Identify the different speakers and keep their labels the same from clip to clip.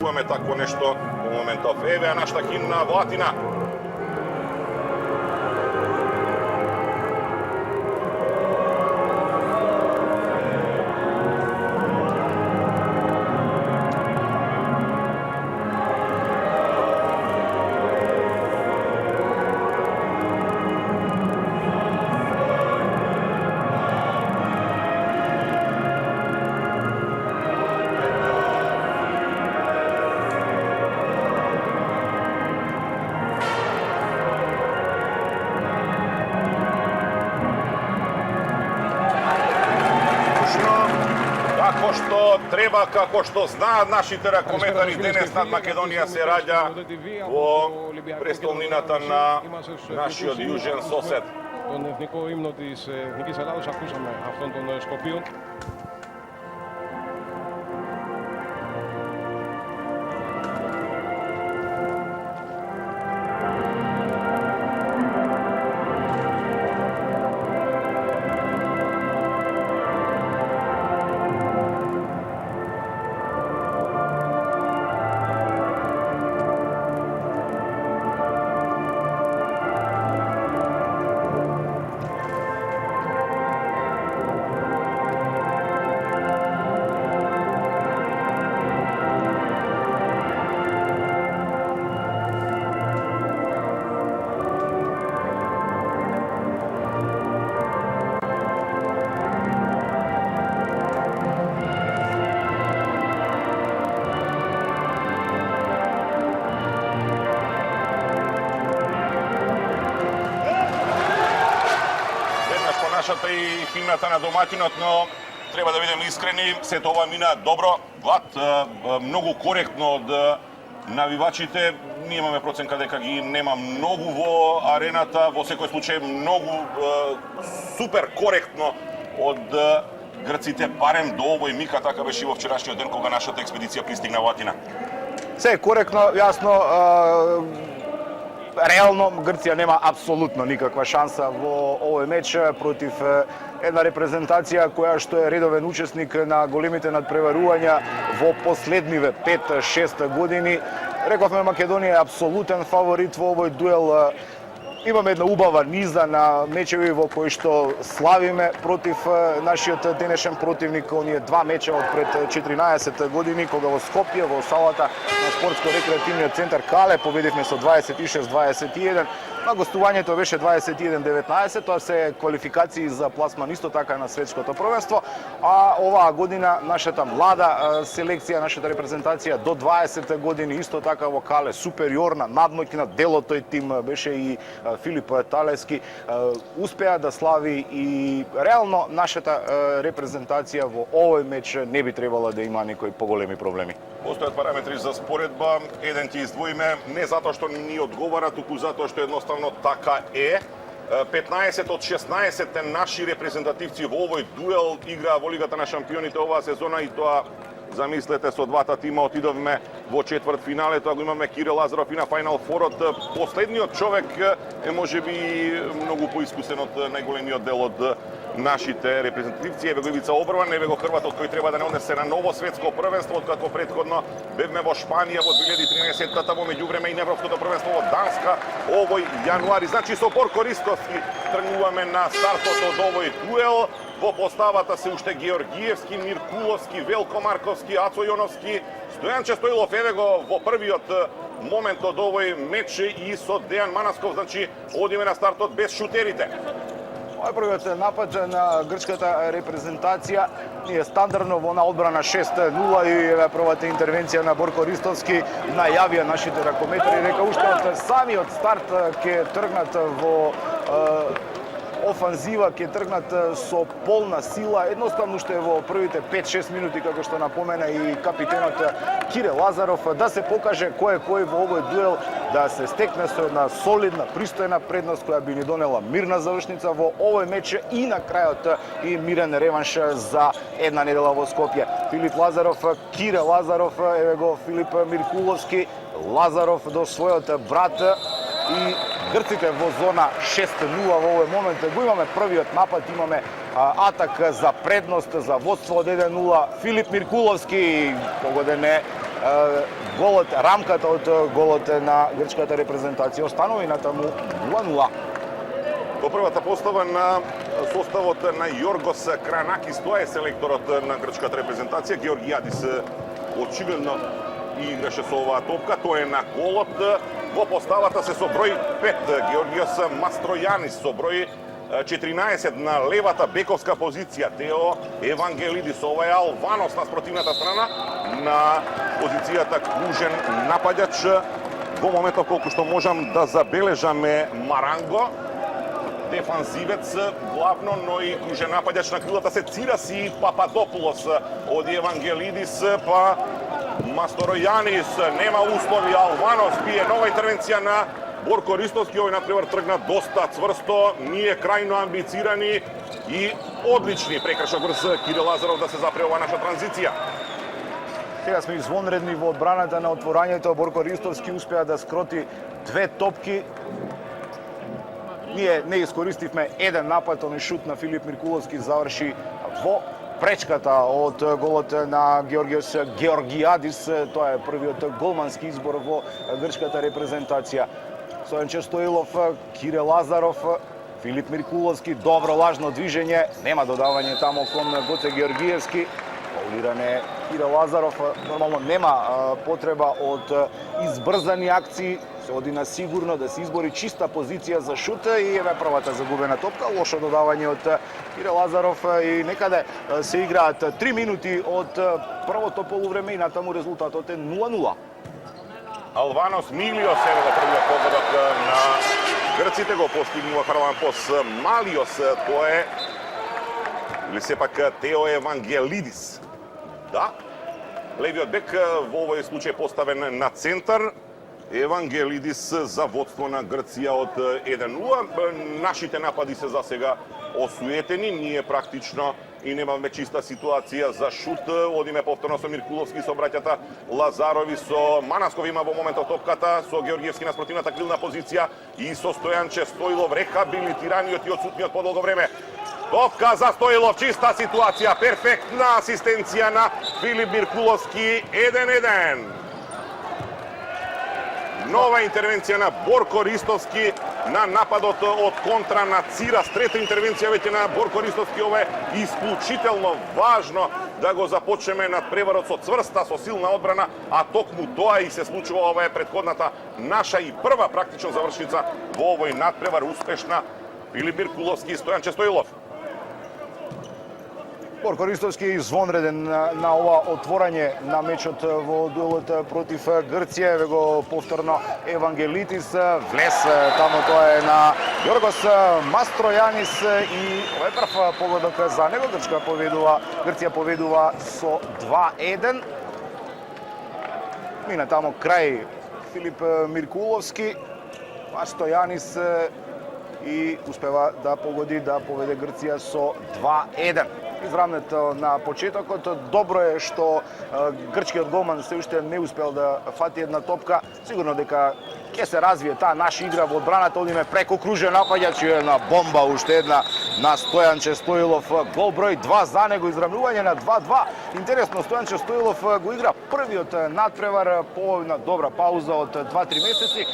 Speaker 1: Čujeme tako nešto u momentov. Evo je našta himna Vlatina. Како што треба, како што знаат нашите ракометари, денес над Македонија се раѓа во престолнината на нашиот јужен сосед.
Speaker 2: Τον εθνικό ύμνο της Εθνικής Ελλάδος ακούσαμε αυτών των Σκοπίων.
Speaker 1: Нашата и химната на доматинот, но треба да бидеме искрени, сето ова мина добро, глад, многу коректно од навивачите. Ние имаме проценка дека ги нема многу во арената, во секој случај многу супер коректно од грците, барем до овој миг, така беше и во вчерашниот ден кога нашата експедиција пристигна во Атина.
Speaker 3: Се е коректно, јасно. Реално Грција нема апсолутно никаква шанса во овој меч против една репрезентација која што е редовен учесник на големите надпреварувања во последниве 5-6 години. Рековме, Македонија е апсолутен фаворит во овој дуел. Имаме една убава низа на мечеви во кои што славиме против нашиот денешен противник. Оние два меча од пред 14 години, кога во Скопје, во салата на спортско-рекреативниот центар Кале, победивме со 26-21. На гостувањето беше 21-19, тоа се квалификации за пласман исто така на светското првенство, а оваа година нашата млада селекција, нашата репрезентација до 20 години исто така во Кале, супериорна, надмоќна, дел од тој тим беше и Филип Талевски, успеа да слави и реално нашата репрезентација во овој меч не би требала да има некои поголеми проблеми.
Speaker 1: Постојат параметри за споредба, еден ќе издвоиме, не затоа што ни одговара, туку затоа што едноставно така е. 15 од 16 наши репрезентативци во овој дуел играа во Лигата на шампионите оваа сезона и тоа, замислете, со двата тима отидовме во четврт финале, тоа го имаме Кирил Лазаров и на Фајнал Форот. Последниот човек е можеби многу поискусен од најголемиот дел од нашите репрезентативци. Еве го Ивица Обрван, еве го хрватот кој треба да не однесе на ново светско првенство, откако претходно бевме во Шпанија во 2013-та, во меѓувреме и на Европското првенство во Данска овој јануари. Значи со Борко Ристовски тргнуваме на стартот од овој дуел. Во поставата се уште Георгиевски, Миркуловски, Велко Марковски, Ацо Јоновски, Стојанче Стоилов, еве го во првиот момент од овој меч и со Дејан Манасков, значи одиме на стартот без шутерите.
Speaker 3: Овој првиот напад на грчката репрезентација е стандардно во одбрана 6-0 и првата интервенција на Борко Ристовски најавија нашите ракометари, дека уште од самиот старт ќе тргнат во офанзива, ќе тргнат со полна сила, едноставно што е во првите 5-6 минути, како што напомена и капитенот Кирил Лазаров, да се покаже кој е кој во овој дуел, да се стекне со една солидна, пристојна предност која би ни донела мирна завршница во овој меч и на крајот и мирен реванш за една недела во Скопје. Филип Лазаров, Кирил Лазаров, еве го Филип Миркуловски, Лазаров до својот брат и грците во зона 6-0 во овој момент. Го имаме првиот напад, имаме атак за предност, за водство од 1-0. Филип Миркуловски погоден е голот, рамката од голот на грчката репрезентација останува и натаму 0-0.
Speaker 1: Во првата постава на составот на Јоргос Кранакис, тоа е селекторот на грчката репрезентација. Георгијадис очигледно играше со оваа топка, тој е на голот. Во поставата се со број 5 Георгиос Мастројанис, со број 14 на левата бековска позиција Тео Евангелидис. Ова е Алванос на спротивната страна на позицијата кружен напаѓач. Во моментот колку што можам да забележаме Маранго, дефанзивец главно, но и кружен напаѓач на крилата се Цираси Пападопулос од Евангелидис, па Мастројанис, нема услови, Алванос бие нова интервенција на Борко Ристовски. Овој надпревар тргна доста цврсто, ние крајно амбицирани и одлични. Прекршок врз Кирил Лазаров да се запре ова наша транзиција.
Speaker 3: Сега сме извонредни во одбраната на отворањето. Борко Ристовски успеа да скроти 2 топки. Ние не искористивме еден напад, оној шут на Филип Миркуловски заврши во пречката од голот на Георгиос Георгијадис. Тоа е првиот голмански избор во грчката репрезентација. Стојанче Стоилов, Кире Лазаров, Филип Миркуловски, добро лажно движење, нема додавање тамо кон Гоце Георгиевски. Фаулиране Кире Лазаров, нормално нема потреба од избрзани акции, се оди на сигурно да се избори чиста позиција за шут и еве првата загубена топка, лошо додавање од Кире Лазаров и некаде се играат 3 минути од првото полувреме и натаму резултатот е 0-0.
Speaker 1: Алванос Милиос е во првиот погодок на грците, го постигнува Харлампос Малиос, тоа е или сепак Тео Евангелидис. Да, левиот бек во овој случај поставен на центар. Евангелидис за водство на Грција од 1-0. Нашите напади се за сега осуетени, ние практично и немаме чиста ситуација за шут. Одиме повторно со Миркуловски, со браќата Лазарови, со Манасков има во моментот топката, со Георгиевски на спротивната крилна позиција и со Стојанче Стоилов, рехабилитираниот и одсутниот подолго време. Топка за Стоилов, чиста ситуација, перфектна асистенција на Филип Миркуловски, 1-1. Нова интервенција на Борко Ристовски на нападот од контра на Цирас. Трета интервенција веќе на Борко Ристовски. Ова е исклучително важно да го започнеме надпреварот со цврста, со силна одбрана, а токму тоа и се случува. Ова е претходната наша и прва практично завршница во овој надпревар, успешна. Филип Миркуловски и Стојанче Стоилов.
Speaker 3: Борко Ристовски е извонреден на ова отворање на мечот во дуелот против Грција. Еве го повторно Евангелидис, влез тамо, тоа е на Јоргос Мастројанис и овој прв погодок за него. Грција поведува со 2-1. Мина тамо крај Филип Миркуловски, Мастројанис и успева да погоди, да поведе Грција со 2-1. Изравнето на почетокот. Добро е што грчкиот голман се уште не успел да фати една топка. Сигурно дека ќе се развие таа наша игра во одбраната. Одиме преку кружен напаѓач и една бомба, уште една на Стојанче Стоилов. Гол број 2 за него, изравнување на 2-2. Интересно, Стојанче Стоилов го игра првиот надпревар по една добра пауза од 2-3 месеци.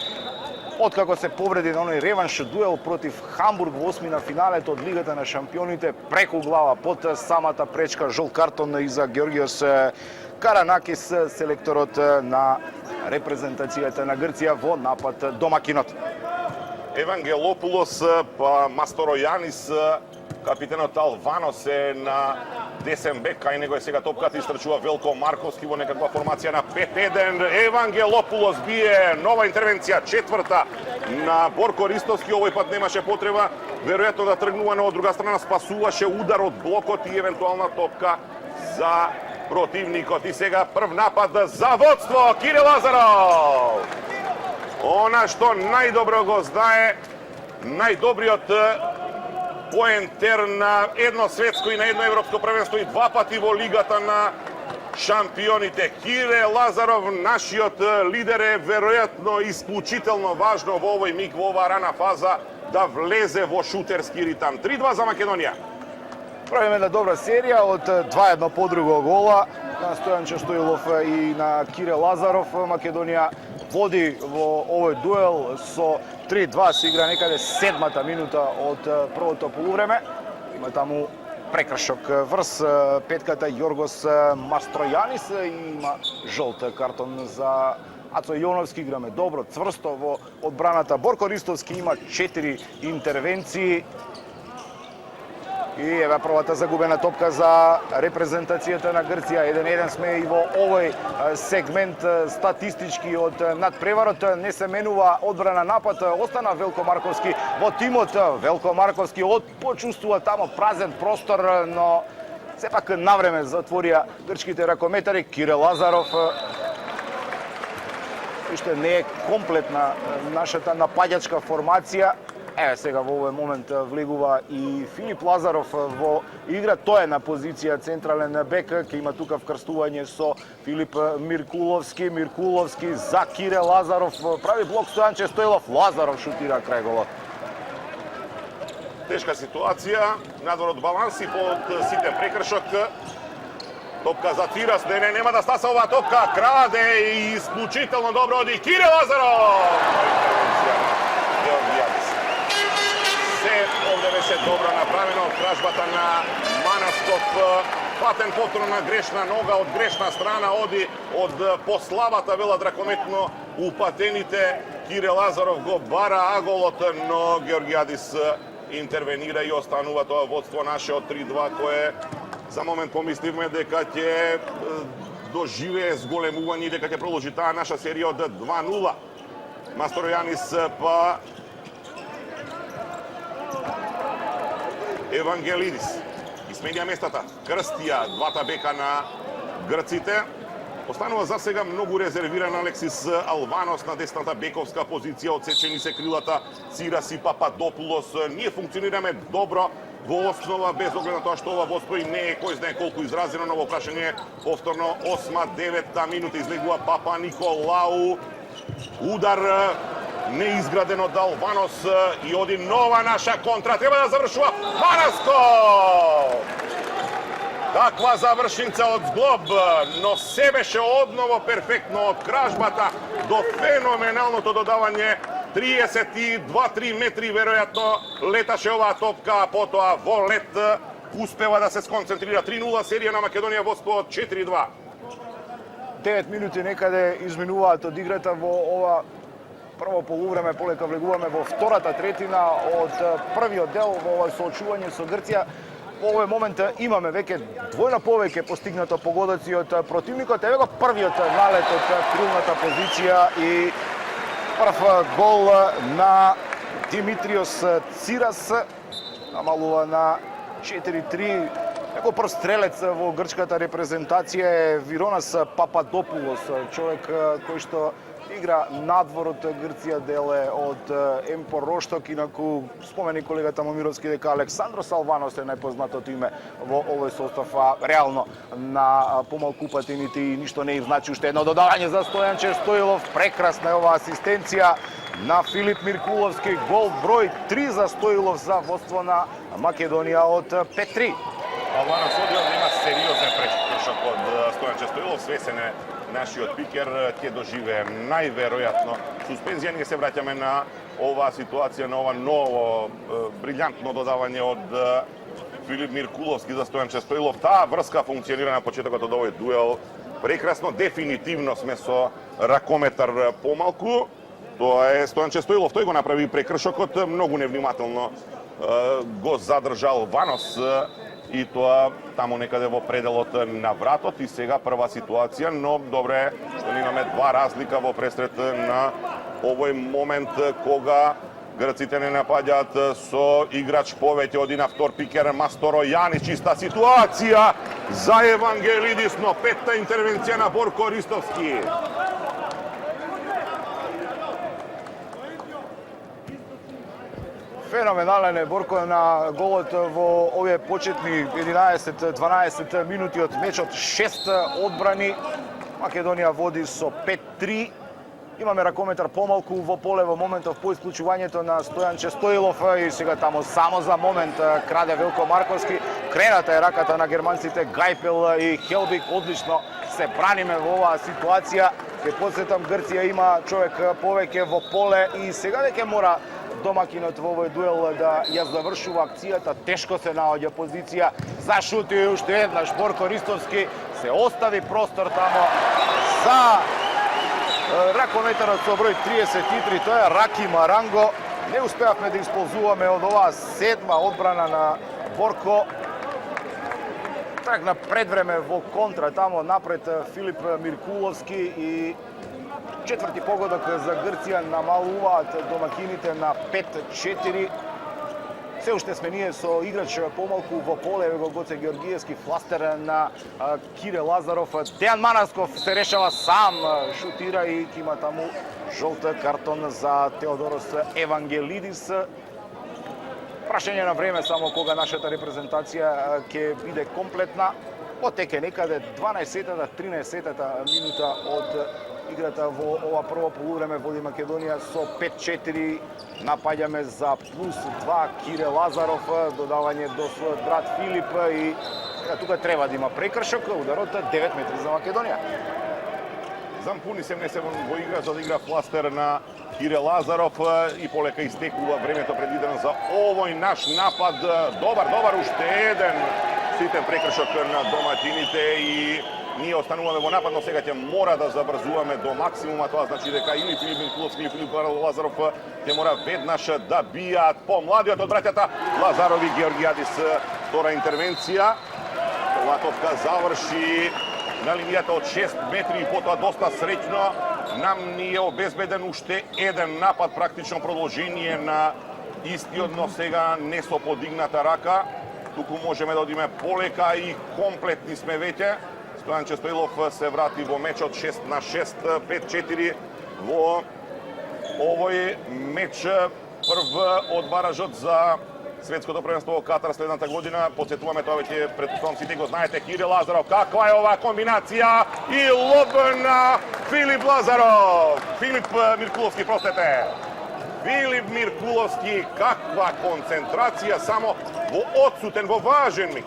Speaker 3: Откако се повреди на оној реванш дуел против Хамбург во осмина финалето од Лигата на шампионите, преку глава под самата пречка, жолт картон и за Георгиос Каранакис, селекторот на репрезентацијата на Грција во напад домакинот.
Speaker 1: Евангелопулос, па Мастројанис, капитенот Алванос е на десен бек, кај него е сега топката, истрчува Велко Марковски во некаква формација на 5-1. Евангелопулос бие нова интервенција, четврта на Борко Ристовски. Овој пат немаше потреба веројатно да тргнува, но од друга страна спасуваше удар од блокот и евентуална топка за противникот. И сега прв напад за водство, Кире Лазаров. Она што најдобро го знае, најдобриот поентер на едно светско и на едно европско првенство и 2 пати во Лигата на шампионите. Кире Лазаров, нашиот лидер, е веројатно исклучително важно во овој миг, во оваа рана фаза, да влезе во шутерски ритам. 3-2 за Македонија.
Speaker 3: Правиме една добра серија од 2-1 по друго гола на Стојанче Стоилов и на Кире Лазаров. Македонија води во овој дуел со 3-2, се игра некаде 7-та минута од првото полувреме. Има таму прекршок врз петката Јоргос Мастројанис и има жолт картон за Ацо Јоновски. Играме добро, цврсто во одбраната. Борко Ристовски има 4 интервенции. И еве првата загубена топка за репрезентацијата на Грција. 1-1 сме и во овој сегмент статистички од надпреварот. Не се менува одбрана напад. Остана Велко Марковски во тимот. Велко Марковски почувствува тамо празен простор, но сепак навреме затворија грчките ракометари. Кире Лазаров уште не е комплетна нашата напаѓачка формација. Еве сега во овој момент влегува и Филип Лазаров во игра. Тој е на позиција централен бек. Ке има тука вкрстување со Филип Миркуловски. Миркуловски за Кире Лазаров. Прави блок Стојанче Стоилов. Лазаров шутира крај голот.
Speaker 1: Тешка ситуација, надвор од баланси под ситен прекршок. Топка за Цирас, нема да стаса оваа топка. Краде и исклучително добро оди Кире Лазаров. Овде беше добро направено, кражбата на Манасков, патен повторно на грешна нога од грешна страна, оди од послабата, велат ракометно упатените. Кире Лазаров го бара аголот, но Георгијадис интервенира и останува тоа водство наше од 3-2, кое за момент помисливме дека ќе доживее зголемување и дека ќе продолжи таа наша серија од 2-0. Мастројанис па Евангелидис изменја местата, крстија двата бека на грците. Останува за сега многу резервиран Алексис Алванос на десната бековска позиција, одсечени се крилата Цирас и Пападопулос. Ние функционираме добро во основа, без оглед на тоа што ова водство и не е кој знае колку изразено, но во прашање повторно 8-9 минута излегува Папа Николау. Удар неизграден од Алванос и оди нова наша контра. Треба да завршува Манаско! Таква завршница од зглоб, но се беше одново перфектно од кражбата до феноменалното додавање. 32-3 метри веројатно леташе оваа топка, а потоа во лет успева да се сконцентрира. 3-0 серија на Македонија водство од 4-2.
Speaker 3: 9 минути некаде изминуваат од играта во ова прво полувреме. Полека влегуваме во втората третина од првиот дел во овој соочување со Грција. Во овој момент имаме веќе двојно повеќе постигнато погодоци од противникот. Еве го првиот налет од крилната позиција и прв гол на Димитриос Цирас. Намалува на 4-3. Како прв стрелец во грчката репрезентација е Виронас Пападопулос, човек кој што игра надвор од Грција, деле од Емпор Рошток. Инаку спомени колегата Момировски дека Александрос Алванос е најпознатото име во овој состав, а реално на помалку упатените и ништо не им значи. Уште едно додавање за Стојанче Стоилов. Прекрасна е оваа асистенција на Филип Миркуловски. Гол број 3 за Стоилов за водство на Македонија од 5-3.
Speaker 1: Алванос одиодно има сериозен прекршок од Стојанче Стоилов. Свесен е нашиот пикер, ќе доживее најверојатно суспензија. Ние се враќаме на оваа ситуација, на ова ново брилјантно додавање од Филип Миркуловски за Стојанче Стоилов. Таа врска функционира на почетокот од овој дуел прекрасно. Дефинитивно сме со ракометар помалку. Тоа е Стојанче Стоилов. Тој го направи прекршокот, многу невнимателно го задржал Ванос и тоа таму некаде во пределот на вратот. И сега прва ситуација, но добре што имаме два разлика во пресрет на овој момент кога грците не напаѓаат со играч повеќе. Оди на втор пикер Мастројанис, чиста ситуација за Евангелидис, но петта интервенција на Борко Ристовски.
Speaker 3: Феноменален е Борко на голот во овие почетни 11-12 минути од мечот. 6 одбрани. Македонија води со 5-3. Имаме ракометар помалку во поле во моментов по исклучувањето на Стојанче Стоилов и сега тамо само за момент краде Велко Марковски. Крената е раката на германците Гајпел и Хелбик. Одлично се браниме во оваа ситуација. Ке подсетам, Грција има човек повеќе во поле и сега дека мора домакинот во овој дуел да ја завршува акцијата. Тешко се наоѓа позиција за шут и уште еднаш Борко Ристовски се остави простор тамо за ракометарот со број 33, тоа е Раки Маранго. Не успеавме да исползуваме од оваа седма одбрана на Борко. Трагна предвреме во контра, тамо напред Филип Миркуловски и четврти погодок за Грција, намалуваат домакините на 5-4. Се уште сме ние со играч помалку во поле, го Гоце Георгиевски, фластер на Кире Лазаров. Дејан Манасков се решава сам, шутира и има таму жолт картон за Теодорос Евангелидис. Прашање на време само кога нашата репрезентација ќе биде комплетна. Потеке некаде 12-та, 13-та минута од играта во ова прво полувреме. Води Македонија со 5-4. Напаѓаме за плюс 2 Кире Лазаров, додавање до својот брат Филип и тука треба да има прекршок, ударот 9 метри за Македонија.
Speaker 1: Зампуни се внесе во игра за да игра фластер на Кире Лазаров и полека истекува времето предвидено за овој наш напад. Добар, уште еден ситен прекршок на доматините и ние остануваме во напад, но сега ќе мора да забрзуваме до максимума. Тоа значи дека или Филип Миркуловски или Филип Лазаров ќе мора веднаш да бијат помладиот од браќата Лазаров и Георгијадис. Втора интервенција. Ова топка заврши на линијата од 6 метри и потоа доста среќно нам ни е обезбеден уште еден напад, практично продолжение на истиот, но сега не со подигната рака. Туку можеме да одиме полека и комплетни сме веќе. Стојанче Стоилов се врати во мечот 6-6, 5-4 во овој меч, прв од баражот за светското првенство во Катар следната година. Подсетуваме, тоа веќе претпоставам сите го знаете. Кире Лазаров, каква е оваа комбинација и лоб на Филип Лазаров. Филип Миркуловски, простете. Филип Миркуловски, каква концентрација само во одсутен, во важен миг.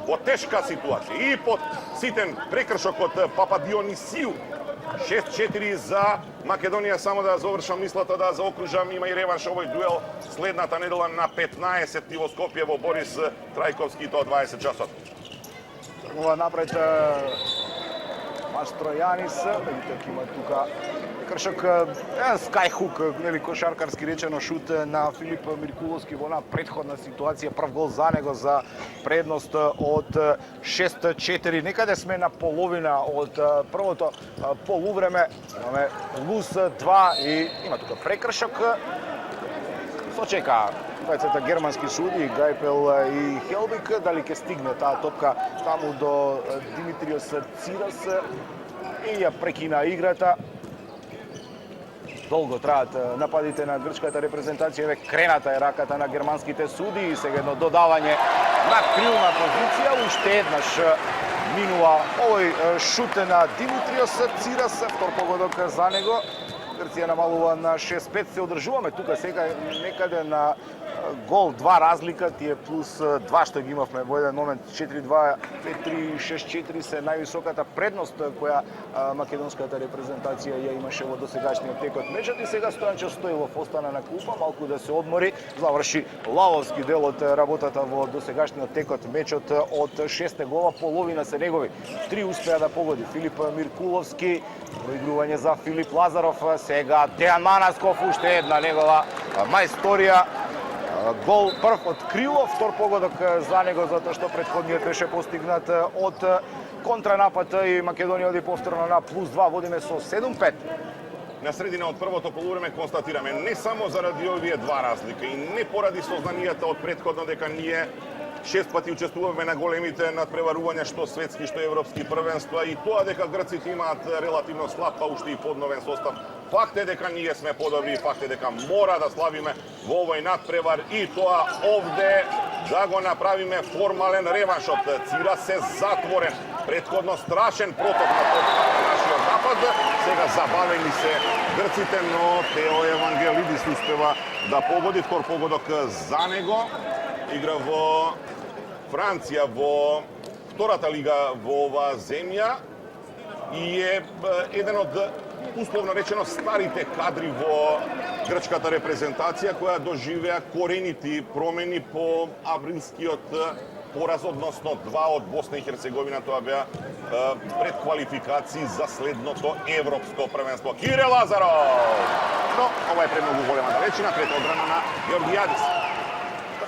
Speaker 1: Во тешка ситуација и под ситен прекршок од Пападионисију. 6-4 за Македонија. Само да завршам мислата, да заокружам, има и реванш овој дуел следната недела на 15 во Скопје во Борис Трајковски, тоа 20 часот.
Speaker 3: Тргува напред Мастројанис, меѓутоа има тука прекршок, скајхук, нели кошаркарски речено, шут на Филип Миркуловски во една претходна ситуација, прв гол за него за предност од 6-4. Некаде сме на половина од првото полувреме. Имаме плюс 2 и има тука прекршок. Сочека двајцата германски суди, Гајпел и Хелбик, дали ќе стигне таа топка таму до Димитриос Цирас и ја прекина играта. Долго траат нападите на грчката репрезентација, еве крената е раката на германските суди и сега едно додавање на крилна позиција, уште еднаш минува овој шут на Димитриос Цирас, втор погодок за него. Грција намалува на 6-5, се одржуваме тука сега некаде на гол 2 разлика, тие плюс 2 што ги имавме во еден момент, 4-2, 5-3, 6-4 се највисоката предност која македонската репрезентација ја имаше во досегашниот тек од мечот и сега Стојанче Стоилов остана на клупа, малку да се одмори, заврши лавовски дел од работата во досегашниот тек од мечот. Од 6 гола половина се негови. 3 успеа да погоди Филип Миркуловски, проигрување за Филип Лазаров, сега Дејан Манасков, уште една негова мајсторија. Гол прв од крило, втор погодок за него затоа што претходниот беше постигнат од контранапад и Македонија оди повторно на плюс 2, водиме со 7-5.
Speaker 1: На средина од првото полувреме констатираме не само заради овие два разлика и не поради сознанијата од претходно дека ние 6 пати учествуваме на големите надпреварувања што светски, што европски првенства и тоа дека грците имаат релативно слаб, па уште и подновен состав. Факт е дека ние сме подобри, факт е дека мора да славиме во овој надпревар и тоа овде да го направиме формален реванш од Цирас е затворен. Претходно страшен проток на нашиот напад. период. Сега забавени се грците, но Тео Евангелидис успева да погоди втор погодок за него. Игра во Франција во втората лига во оваа земја и е еден од условно речено старите кадри во грчката репрезентација која доживеа коренити промени по априлскиот пораз, односно два од Босна и Херцеговина. Тоа беа предквалификации за следното европско првенство. Кире Лазаров! Но ова е премногу голема далечина, трета одбрана на Георгијадис.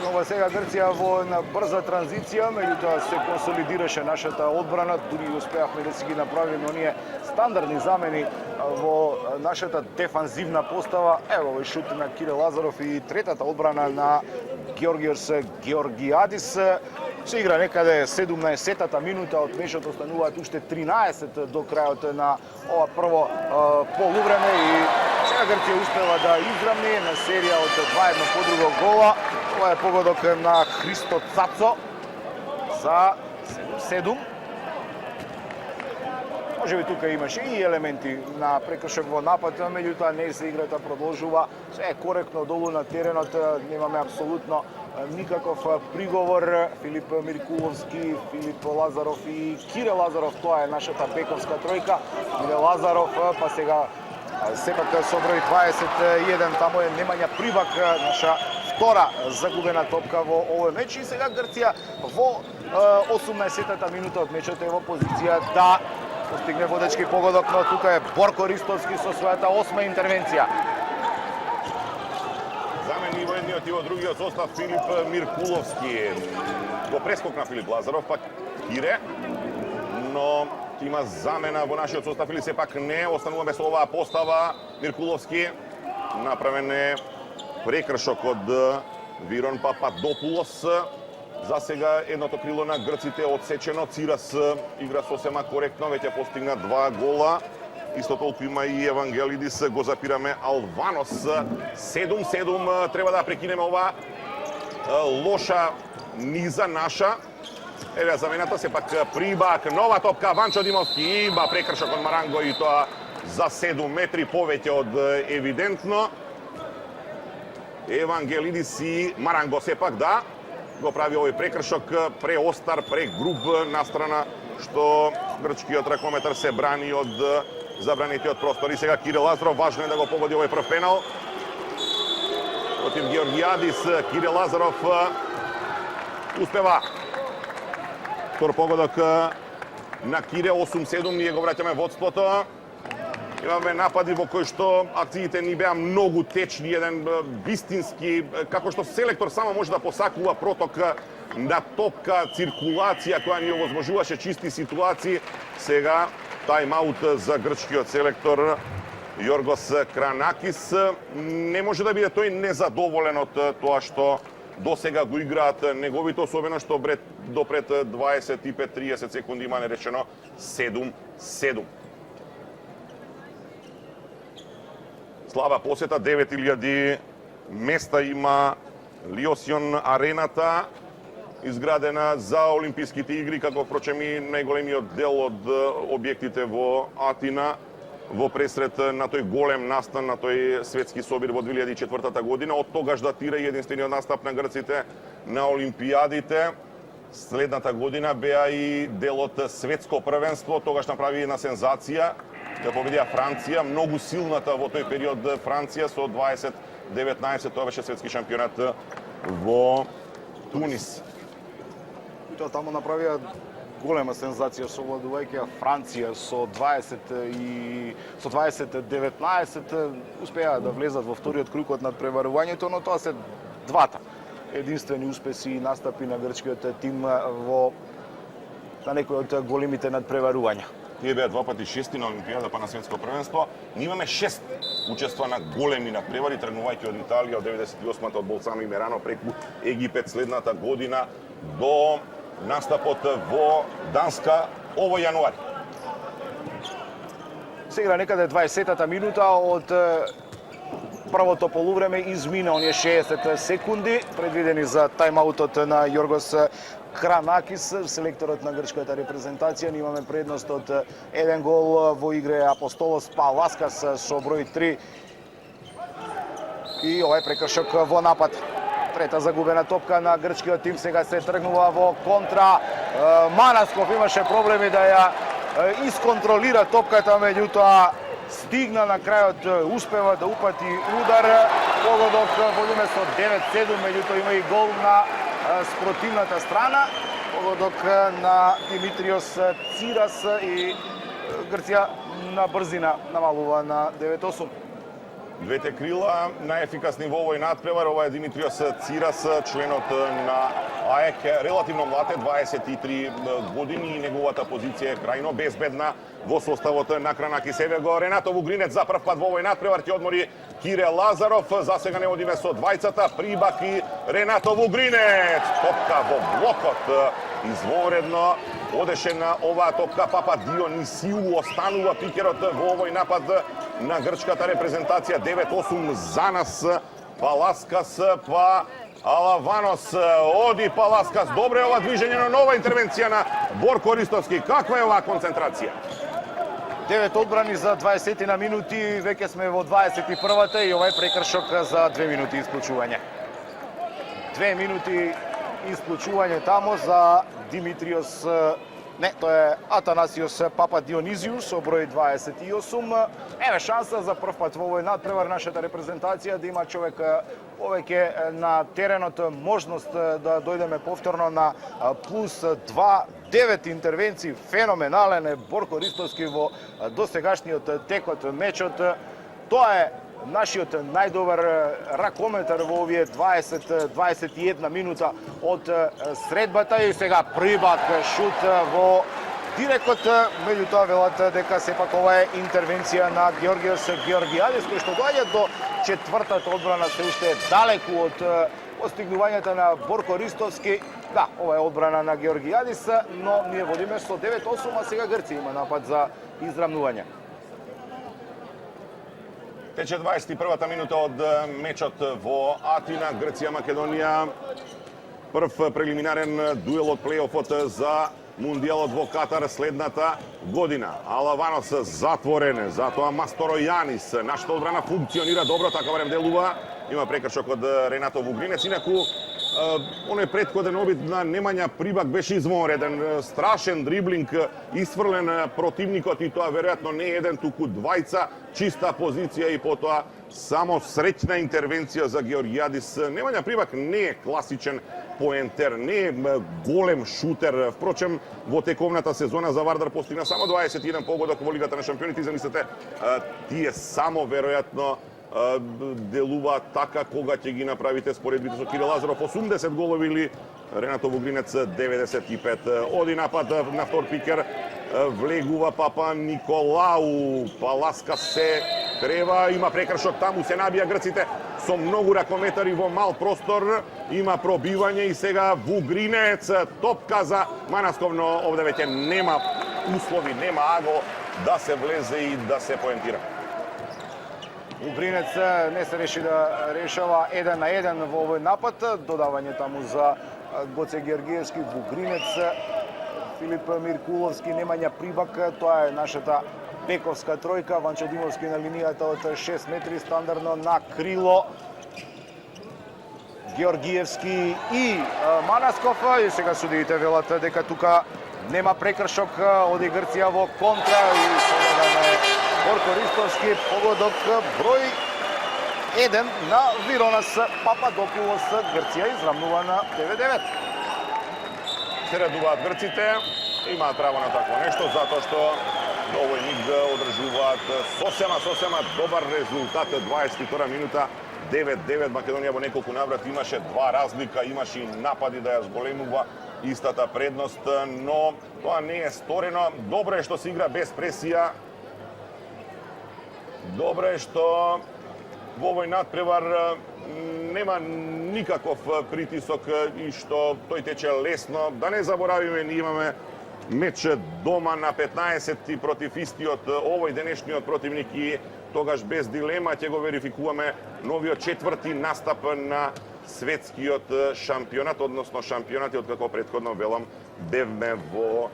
Speaker 3: Ова сега Грција во една брза транзиција, меѓутоа се консолидираше нашата одбрана, дури успеавме да си ги направиме оние стандардни замени во нашата дефанзивна постава. Ево овој шут на Кире Лазаров и третата одбрана на Георгиос Георгијадис. Се игра некаде 17-та минута, од мечот остануваат уште 13 до крајот на ова прво полувреме и сега Грција успева да изравни на серија од 2-1 по друго гола. Ова е погодок на Христо Цацо за 7. Може би тука имаше и елементи на прекршок во напад, меѓутоа не се играта продолжува. Се е коректно долу на теренот, немаме апсолутно никаков приговор. Филип Миркуловски, Филип Лазаров и Кире Лазаров, тоа е нашата бековска тројка. Кире Лазаров, па сега сепак со број 21, таму е Немања Прибак, наша втора загубена топка во овој меч и сега Грција во 18-та минута од мечот е во позиција да постигне водечки погодок, но тука е Борко Ристовски со својата 8-ма интервенција.
Speaker 1: Замени во едниот и во другиот состав Филип Миркуловски. Го прескокна Филип Лазаров, пак Кире, но има замена во нашиот состав или сепак не, остануваме со оваа постава. Миркуловски направен е прекршок од Вирон Пападопулос. За сега едното крило на грците одсечено. Цирас игра сосема коректно, веќе постигна 2 гола. Исто толку има и Евангелидис, го запираме Алванос. 7-7, треба да прекинеме ова лоша низа наша. Еве замената сепак Прибак, нова топка, Ванчо Димовски има прекршок од Маранго и тоа за 7 метри повеќе од евидентно. Евангелидис и Маранго сепак да го прави овој прекршок, преостар, прегруб настрана што грчкиот ракометар се брани од забранетиот простор. И сега Кире Лазаров, важно е да го погоди овој прв пенал. Против Георгијадис, Кире Лазаров успева. Втор погодок на Кире, 8-7, ние го враќаме водството. Имаме напади во кои што акциите ни беа многу течни, еден вистински, како што селектор само може да посакува проток на топка, циркулација која ни овозможуваше чисти ситуации. Сега тајм-аут за грчкиот селектор Јоргос Кранакис. Не може да биде тој незадоволен од тоа што до сега го играат неговите, особено што допред 25-30 секунди има неречено 7-7. Слаба посета, 9000 места има Лиосион арената, изградена за Олимписките игри, како впрочем и најголемиот дел од објектите во Атина во пресред на тој голем настан на тој светски собир во 2004 година. Од тогаш датира и единствениот настап на грците на Олимпијадите. Следната година беа и дел од светско првенство, тогаш направи една сензација, да победија Франција, многу силната во тој период Франција со 2019, тоа беше светски шампионат во Тунис.
Speaker 3: Тоа таму направија голема сензација совладувајќи Франција со 20-19, успеа да влезат во вториот круг од надпреварувањето, но тоа се двата единствени успеси и настапи на грчкиот тим во на некои од големите надпреварувања.
Speaker 1: Тие беа два пати шести на Олимпијада, па на светско првенство. Ние имаме 6 учества на големи надпревари, тргнувајќи од Италија од 98-та од Болцано и Мерано преку Египет следната година до настапот во Данска овој јануари.
Speaker 3: Се игра некаде 20-та минута од првото полувреме измина оние 60 секунди предвидени за тајмаутот на Јоргос Кранакис, селекторот на грчката репрезентација. Ние имаме предност од еден гол во игре Апостолос Паласкас со број 3 и овај прекршок во напад. Трета загубена топка на грчкиот тим, сега се тргнува во контра. Манасков имаше проблеми да ја исконтролира топката, меѓутоа стигна на крајот, успева да упати удар, погодок водиме со 9-7, меѓутоа има и гол на спротивната страна, погодок на Димитриос Цирас и Грција на брзина намалува на 9-8.
Speaker 1: Двете крила најефикасни во овој надпревар, ова е Димитриос Цирас, членот на АЕК, релативно млад е, 23 години, и неговата позиција е крајно безбедна во составот на Кранакис. Еве го Ренато Вугринец за прв пат во овој надпревар, ќе одмори Кире Лазаров, за сега не одиме со двајцата, Прибак и Ренато Вугринец. Топка во блокот, изворедно одеше на оваа топка Папа Дионисиу, останува пикерот во овој напад на грчката репрезентација. 9-8 за нас. Паласкас па Алаванос, оди Паласкас, добре ова движење, на нова интервенција на Борко Ристовски. Каква е оваа концентрација?
Speaker 3: 9 одбрани за 20 на минути, веќе сме во 21-та и овај прекршок за 2 минути исклучување. 2 минути исклучување тамо за Димитриос, не, тоа е Атанасиос Папа Дионизиу со број 28. Еве шанса за прв пат во овој надпревар нашата репрезентација да има човек повеќе на теренот, можност да дојдеме повторно на плюс 2, 9 интервенции, феноменален е Борко Ристовски во досегашниот текот мечот. Тоа е нашиот најдобар ракометар во овие 20-21 минута од средбата и сега Прибак шут во дирекот, меѓутоа велат дека сепак ова е интервенција на Георгиос Георгијадис, кој што доаѓа до четвртата одбрана, се уште е далеку од постигнувањата на Борко Ристовски. Да, ова е одбрана на Георгијадис, но ние водиме со 9-8, а сега Грција има напад за израмнување.
Speaker 1: Тече 21-та минута од мечот во Атина, Грција-Македонија. Прв прелиминарен дуел од плейофот за Мундијалот во Катар следната година. Алаванос затворен, затоа Масторојанис. Нашата одбрана функционира добро, така барем делува. Има прекршок од Ренато Вугринец. Инаку, оној претходен обид на Немања Прибак беше извонреден. Страшен дриблинг, исфрлен противникот и тоа веројатно не еден, туку двајца. Чиста позиција и потоа само среќна интервенција за Георгијадис. Немања Прибак не е класичен поентер, не е голем шутер. Впрочем, во тековната сезона за Вардар постигна само 21 погодок во Лигата на шампионите. Замислете, тие само веројатно делуваат така кога ќе ги направите споредбите со Кире Лазаров. 80 голови или Ренато Вугринец 95. Оди напад на втор пикер, влегува Папа Николау. Паласка се крева, има прекршок таму, се набија грците со многу ракометари во мал простор. Има пробивање и сега Вугринец, топка за Манасков, но овде веќе нема услови, нема аго да се влезе и да се поентира.
Speaker 3: Вугринец не се реши да решава 1 на 1 во овој напад. Додавање таму за Гоце Георгиевски, Вугринец, Филип Миркуловски, Немања Прибак. Тоа е нашата бековска тројка. Ванчо Димовски на линијата од 6 метри, стандардно на крило. Георгиевски и Манасков. И сега судиите велат дека тука нема прекршок, оди Грција во контра и следаме Борко Ристовски, погодок број 1 на Виронас Пападопулос. Грција израмнува на 9-9.
Speaker 1: Се радуваат грците, имаат право на такво нешто, затоа што овој миг одржуваат сосема добар резултат. 22 минута, 9-9. Македонија во неколку наврати имаше два разлика, имаше и напади да ја зголемува истата предност, но тоа не е сторено. Добро е што се игра без пресија. Добро е што во овој надпревар нема никаков притисок и што тој тече лесно. Да не заборавиме, ние имаме меч дома на 15 против истиот овој денешниот противник и тогаш без дилема ќе го верификуваме новиот четврти настап на светскиот шампионат, односно шампионати, откако претходно велам, бевме во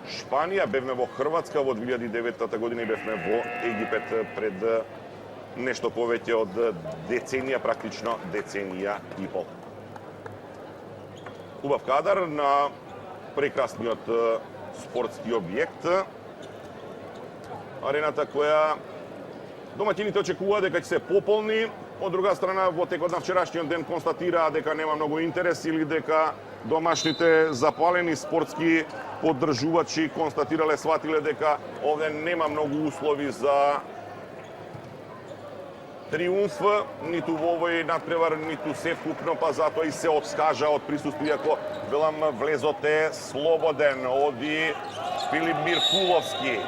Speaker 1: Шпанија, бевме во Хрватска во 2009 година и бевме во Египет пред нешто повеќе од деценија, практично деценија и пол. Убав кадар на прекрасниот спортски објект. Арената која домаќините очекуваат дека ќе се пополни, од друга страна во текот на вчерашниот ден констатираа дека нема многу интерес или дека домашните запалени спортски поддржувачи констатирале, сватиле дека овде нема многу услови за триумф, ниту во овој надпревар, ниту севкупно, па затоа и се откажа од присуство, иако велам влезот е слободен, оди Филип Миркуловски.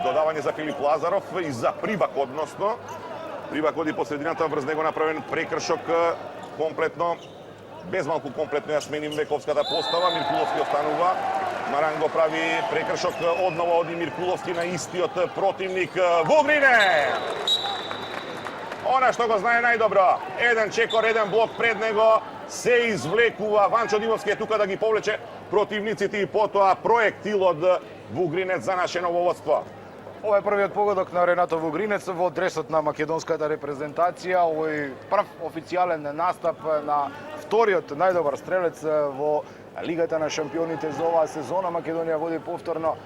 Speaker 1: Додавање за Филип Лазаров и за Прибак, односно. Прибак оди по средината, врз него направен прекршок комплетно, без малку комплетно ја сменим вековската постава, Миркуловски останува. Маранго прави прекршок, однова оди Миркуловски на истиот противник Вугрине. Она што го знае најдобро, еден чекор, еден блок пред него, се извлекува. Ванчо Димовски е тука да ги повлече противниците и потоа проектил од Вугринец за наше нововодство.
Speaker 3: Ова е првиот погодок на Ренато Вугринец во дресот на македонската репрезентација. Овој прв официјален настап на вториот најдобар стрелец во Лигата на шампионите за оваа сезона. Македонија води повторно,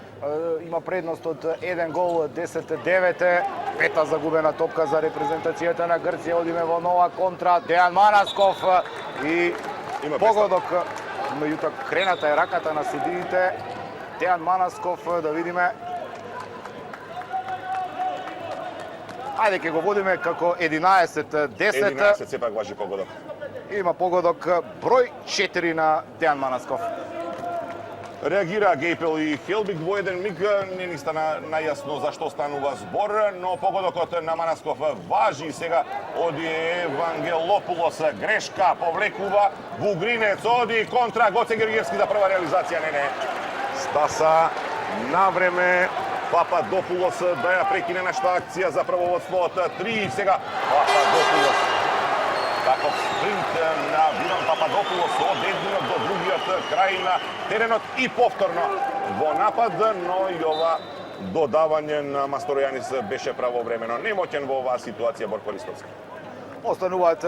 Speaker 3: има предност од 1 гол, 10-9. Пета загубена топка за репрезентацијата на Грција. Одиме во нова контра. Дејан Манасков и погодок. Меѓутоа крената е раката на судиите. Дејан Манасков, да видиме. Ајде ќе го водиме како 11-10.
Speaker 1: 11 сепак важи погодок.
Speaker 3: Има погодок број 4 на Дејан Манасков.
Speaker 1: Реагира Гейпел и Хелбик во еден миг, не ни стана најасно за што станува збор, но погодокот на Манасков важи. Сега оди Евангелопулос, грешка, повлекува Вугринец, оди контра Гоце Георгиевски за прва реализација, не. Стаса навреме Пападопулос да ја прекине нашата акција за првоводство од 3. Сега Пападопулос. Таков спринт на Виран Пападопулос од едниот до другиот крај на теренот и повторно во напад, но и ова додавање на Масторојанис беше правовремено. Немоќен во оваа ситуација Борко Ристовски.
Speaker 3: Остануваат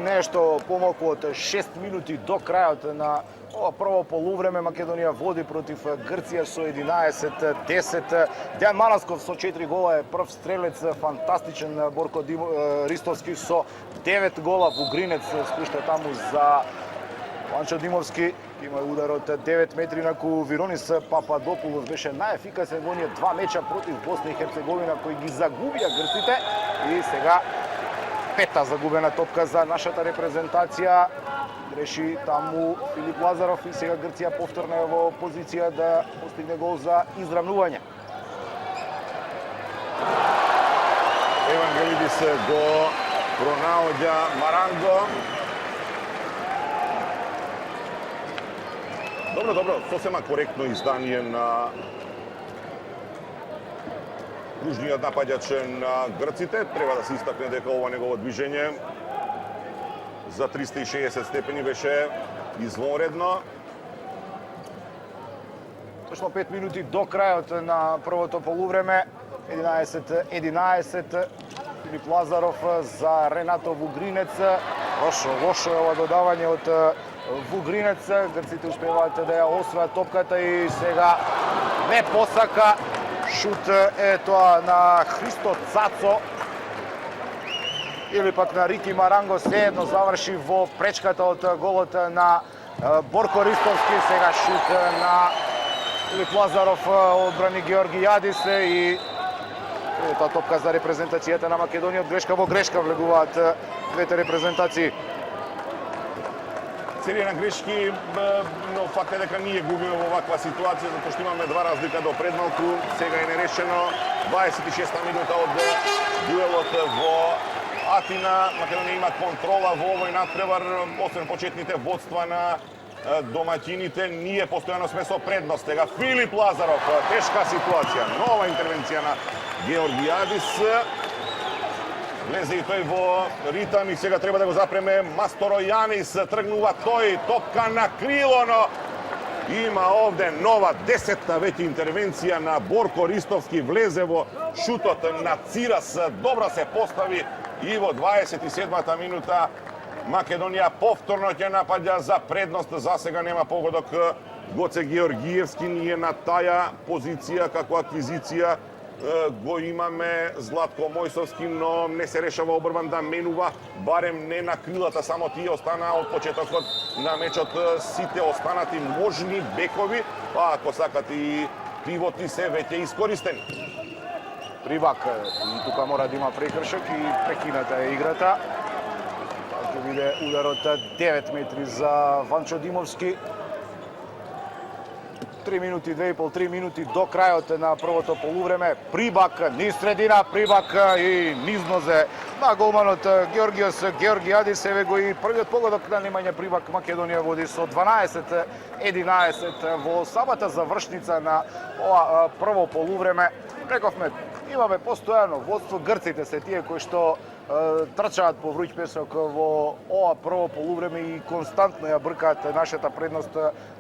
Speaker 3: нешто помалку од 6 минути до крајот на ова прво полувреме. Македонија води против Грција со 11-10. Дејан Манасков со 4 гола е прв стрелец, фантастичен. Борко Ристовски со 9 гола. Вугринец спушта таму за Ванчо Димовски. Има удар од 9 метри на Виронис Пападопулос. Беше најефикасен во оние два меча против Босна и Херцеговина кои ги загубија грците. И сега пета загубена топка за нашата репрезентација. Греши таму Филип Лазаров и сега Грција повторно е во позиција да постигне гол за изравнување.
Speaker 1: Евангелидис го пронаоѓа Маранго. Добро, сосема коректно издание на кружниот напаѓач на грците. Треба да се истакне дека ова негово движење за 360 степени беше извонредно.
Speaker 3: Точно 5 минути до крајот на првото полувреме. 11-11. Филип Лазаров за Ренато Вугринец. Лошо е ова додавање од Вугринец. Грците успеваат да ја освојат топката и сега не посака. Шут е тоа на Христо Цацо или пак на Рики Маранго, следно заврши во пречката од голот на Борко Ристовски. Сега шут на Филип Лазаров, одбрани Георги Јадис и тоа топка за репрезентацијата на Македонија. Од грешка во грешка влегуваат двете репрезентации.
Speaker 1: Серија на грешки, но факт е дека ние губиме во оваква ситуација, затоа што имаме два разлика до предмалку. Сега е нерешено. 26-та минута од дуелот во Атина. Македонија има контрола во овој надпревар, освен почетните водства на домаќините. Ние постојано сме со предност. Сега Филип Лазаров, тешка ситуација, нова интервенција на Георгијадис. Влезе и тој во ритам и сега треба да го запреме Масторојанис. Тргнува тој, топка на крило, но има овде нова 10-та веќе интервенција на Борко Ристовски. Влезе во шутот на Цирас. Добро се постави и во 27-та минута Македонија повторно ќе напаѓа за предност. За сега нема погодок Гоце Георгиевски. Ние на таја позиција како аквизиција го имаме Златко Мојсовски, но не се решава обрван да менува, барем не на крилата, само тие остана од почетокот на мечот, сите останати можни бекови, па ако сакат и пивоти се веќе искористени.
Speaker 3: Прибак и тука мора да има прекршок и прекината е играта. Ќе биде ударот 9 метри за Ванчо Димовски. 3 минути, 2,5-3 минути до крајот на првото полувреме. Прибак низ средина, Прибак и низ нозе на голманот Георгиос Георгијадис. Еве го и првиот погодок на Немања Прибак. Македонија води со 12-11 во самата завршница на ова прво полувреме. Рековме, имаме постојано водство, грците се тие кои што трчаат по вруќ песок во ова прво полувреме и константно ја бркаат. Нашата предност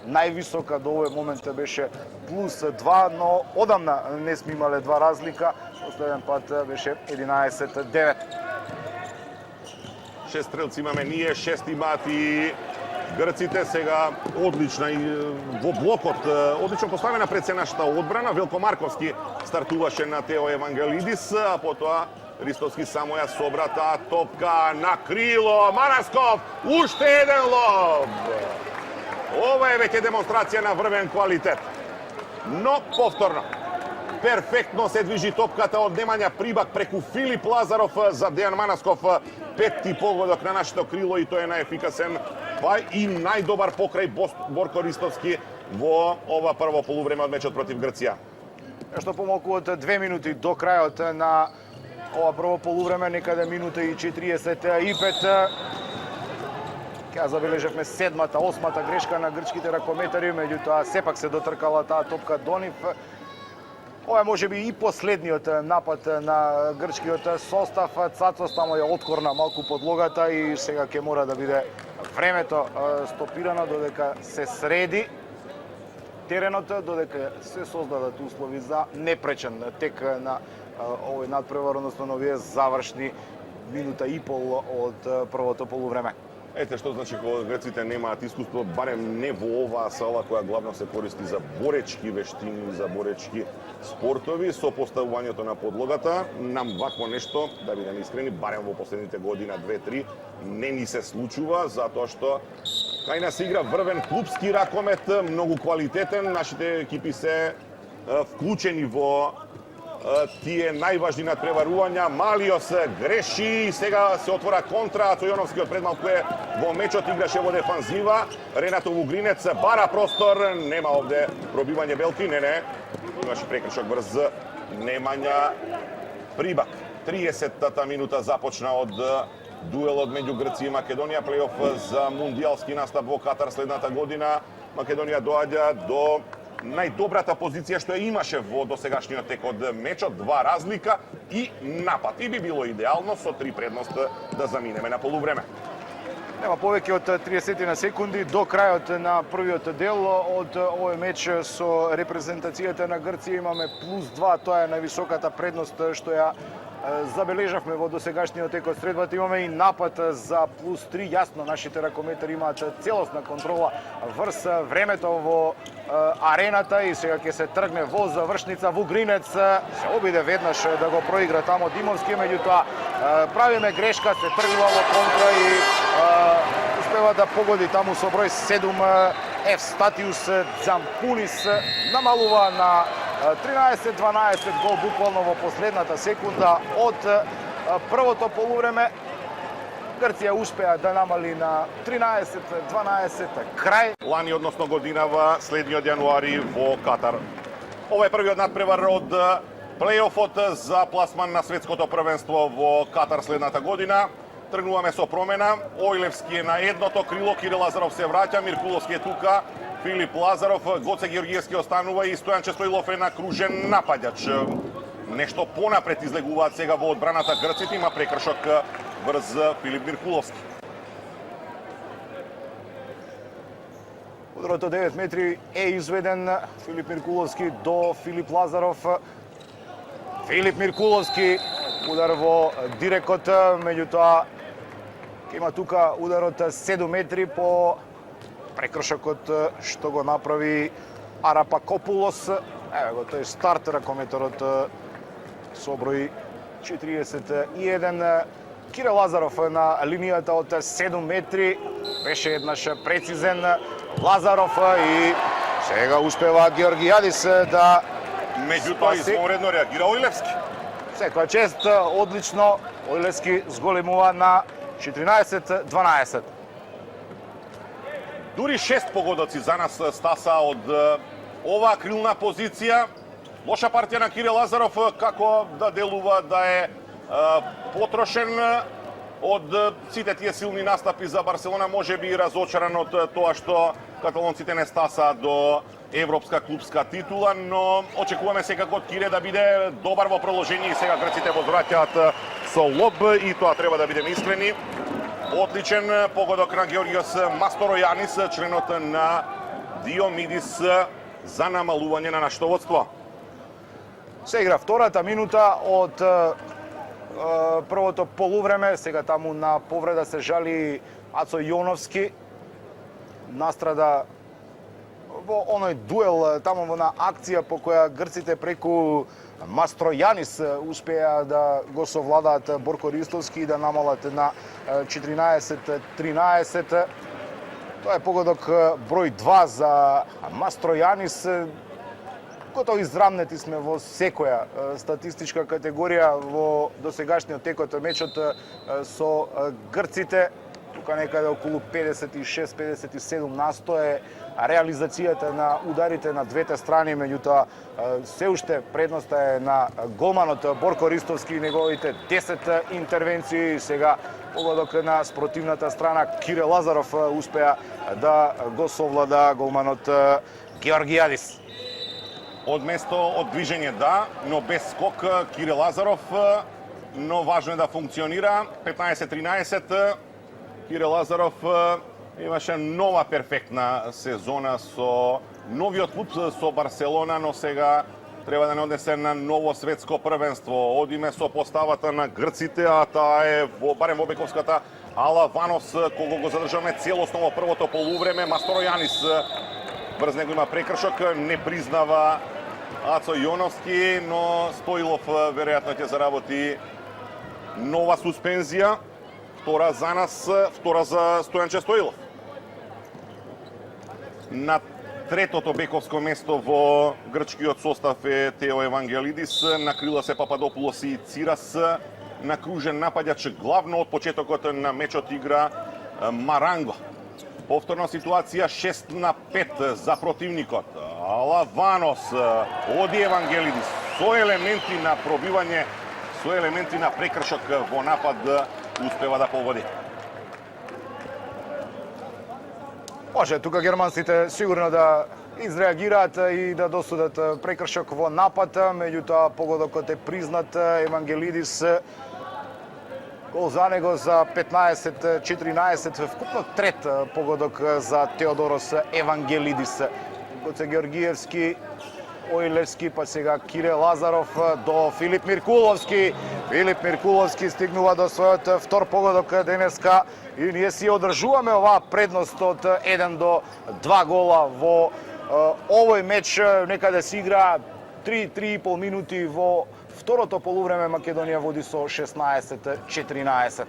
Speaker 3: највисока до овој момент беше +2, но одамна не сме имале два разлика. Последен пат беше 11-9.
Speaker 1: 6 стрелци имаме ние, 6 имаат и грците. Сега одлична и во блокот, одлично поставена пред се нашата одбрана. Велко Марковски стартуваше на Тео Евангелидис, а потоа Ристовски само ја собра таа топка на крило. Манасков, уште еден лоб. Ова е веќе демонстрација на врвен квалитет. Но повторно, перфектно се движи топката од Немања Прибак преку Филип Лазаров за Дејан Манасков. Петти погодок на нашето крило и тој е најефикасен, па и најдобар покрај Борко Ристовски во ова прво полувреме од мечот против Грција.
Speaker 3: Нешто помалку од 2 минути до крајот на ова прво полувреме, некаде минута и 45. Ја забележавме 7-та, 8-та грешка на грчките ракометари, меѓутоа сепак се дотркала таа топка до нив. Ова е можеби и последниот напад на грчкиот состав. Цацос тамо ја откорна малку подлогата и сега ќе мора да биде времето стопирано додека се среди теренот, додека се создадат услови за непречен тек на овој надпревар, односно на овие завршни минута и пол од првото полувреме.
Speaker 1: Ете што значи кога грците немаат искуство, барем не во оваа сала која главно се користи за боречки вештини, за боречки спортови, со поставувањето на подлогата. Нам вакво нешто, да бидеме искрени, барем во последните година 2-3 не ни се случува, затоа што кај нас игра врвен клупски ракомет, многу квалитетен. Нашите екипи се вклучени во тие најважни надпреварувања. Малиос греши и сега се отвора контра. Цојоновски од пред малку е во мечот, играше во дефанзива. Ренато Вугринец бара простор, нема овде пробивање Белки, не. Имаше прекршок врз Немања Прибак. 30-та минута започна од дуелот меѓу Грција и Македонија, плейоф за мундијалски настап во Катар следната година. Македонија доаѓа до најдобрата позиција што ја имаше во досегашниот тек од мечот, 2 разлика и напад. И би било идеално со 3 предност да заминеме на полувреме.
Speaker 3: Нема повеќе од 30 на секунди до крајот на првиот дел од овој меч со репрезентацијата на Грција. Имаме +2, тоа е највисоката предност што ја забележавме во досегашниот тек од средбата. Имаме и напад за +3. Јасно, нашите ракометари имаат целосна контрола врз времето во арената и сега ќе се тргне во завршница. Вугринец се обиде веднаш да го проигра тамо Димовски, меѓутоа правиме грешка, се тргнува во контра и успева да погоди таму со број 7 Евстатиус Дзампунис. Намалува на 13-12 гол буквално во последната секунда од првото полувреме. Грција успеа да намали на 13-12 крај.
Speaker 1: Лани, односно годинава, следниот јануари во Катар. Ова е првиот надпревар од плейофот за пласман на светското првенство во Катар следната година. Тргнуваме со промена. Ојлевски е на едното крило, Кирил Лазаров се враќа, Миркуловски е тука, Филип Лазаров, Гоце Георгиевски останува и Стојанче Стоилов е на кружен напаѓач. нешто понапред излегуваат сега во одбраната грците, има прекршок врз Филип Миркуловски.
Speaker 3: Ударот од 9 метри е изведен. Филип Миркуловски до Филип Лазаров. Филип Миркуловски удар во дирекот, меѓутоа има тука удар од 7 метри по прекршокот што го направи Арапакопулос. Еве го тој старт, ракометарот со број 41. Кирил Лазаров на линијата од 7 метри беше еднаш прецизен Лазаров и сега успева Георгијадис да
Speaker 1: Меѓутоа извонредно реагира Оилевски.
Speaker 3: секоја чест, одлично. Оилевски зголемува на 14-12.
Speaker 1: Дури 6 погодоци за нас стаса од оваа крилна позиција. Лоша партија на Кирил Лазаров, како да делува да е потрошен од сите тие силни настапи за Барселона, може би разочаран од тоа што каталонците не стаса до европска клубска титула, но очекуваме секако од Кире да биде добар во продолжение и сега грците возвраќаат со лоб и тоа треба да бидеме искрени. Отличен погодок на Георгиос Масторојанис, членот на Диомидис, за намалување на нашето водство.
Speaker 3: Се игра втората минута од првото полувреме. Сега таму на повреда се жали Ацо Јоновски. Настрада во оној дуел, таму во на акција по која грците преку Мастројанис успеа да го совладаат Борко Ристовски и да намалат на 14-13. Тоа е погодок број 2 за Мастројанис. Готово израмнети сме во секоја статистичка категорија во досегашниот текот мечот со грците. Тука некаде околу 56-57 насто е реализацијата на ударите на двете страни, меѓутоа се уште предноста е на голманот Борко Ристовски и неговите 10 интервенции. Сега погодок на спротивната страна Кирил Лазаров успеа да го совлада голманот Георгијадис.
Speaker 1: Од место од движење да, но без скок Кирил Лазаров, но важно е да функционира. 15-13. Кирил Лазаров имаше нова перфектна сезона со новиот клуб со Барселона, но сега треба да не однесе на ново светско првенство. Одиме со поставата на грците, а таа е барем во бековската ала Ванос, кого го задржаме целосно во првото полувреме. Масторојанис врз него има прекршок, не признава Ацо Јоновски, но Стоилов веројатно ќе заработи нова суспензија. Втора за нас, втора за Стојанче Стоилов. На третото бековско место во грчкиот состав е Тео Евангелидис, на крила се Пападопулос и Цирас, накружен напаѓач главно од почетокот на мечот игра Маранго. Повторна ситуација 6-5 за противникот. Алаванос оди Евангелидис со елементи на пробивање, со елементи на прекршок во напад успева да погоди.
Speaker 3: Може тука германците сигурно да изреагираат и да досудат прекршок во напад, меѓутоа погодокот е признат. Евангелидис гол за него за 15-14, вкупно трет погодок за Теодорос Евангелидис. Гоце Георгиевски, Оилевски, па сега Кирил Лазаров до Филип Миркуловски. Филип Миркуловски стигнува до својот втор погодок денеска и ние си одржуваме оваа предност од 1 до 2 гола во овој меч. Некаде се игра 3-3,5 минути во второто полувреме. Македонија води со 16-14.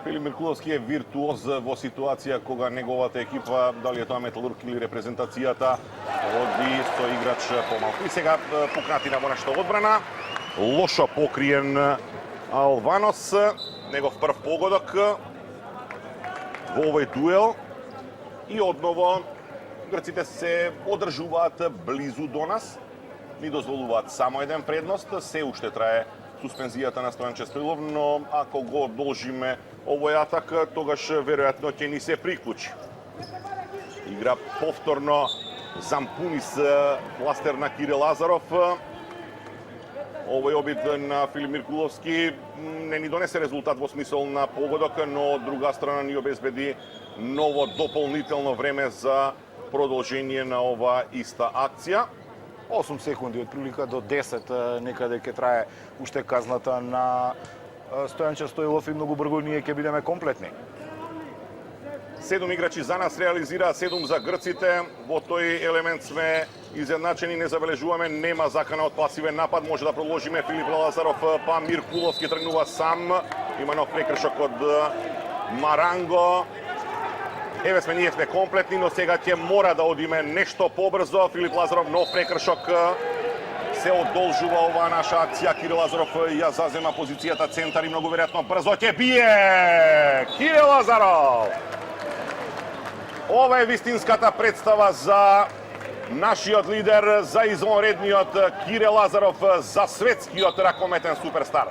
Speaker 1: Филип Миркуловски е виртуоз во ситуација кога неговата екипа, дали е тоа Металург или репрезентацијата, води со играч помалку. И сега пукнатина во нашата одбрана. Лошо покриен Алванос, негов прв погодок во овој дуел. И одново грците се одржуваат близу до нас. Ни дозволуваат само еден предност, се уште трае суспензијата на Стојанче Стоилов, но ако го одолжиме овој атак, тогаш веројатно ќе ни се приклучи. Игра повторно Зампунис, пластер на Кирил Лазаров. Овој обид на Филип Миркуловски не ни донесе резултат во смисол на погодок, но од друга страна ни обезбеди ново дополнително време за продолжение на ова иста акција.
Speaker 3: 8 секунди од прилика до 10 некаде ќе трае уште казната на Стојанче Стоилов и многу брзо ние ќе бидеме комплетни.
Speaker 1: 7 играчи за нас реализираат, 7 за грците. Во тој елемент сме изедначени, не забележуваме, нема закана од пасивен напад. Може да продолжиме. Филип Лазаров, па Миркуловски тргнува сам. Има нов прекршок од Маранго. Еве сме, ние сме комплетни, но сега ќе мора да одиме нешто побрзо. Филип Лазаров, нов прекршок. Се одолжува оваа наша акција. Кирил Лазаров ја зазема позицијата центар и многу веројатно брзо ќе бие. Кирил Лазаров! Ова е вистинската представа за нашиот лидер, за извонредниот Кирил Лазаров, за светскиот ракометен суперстар.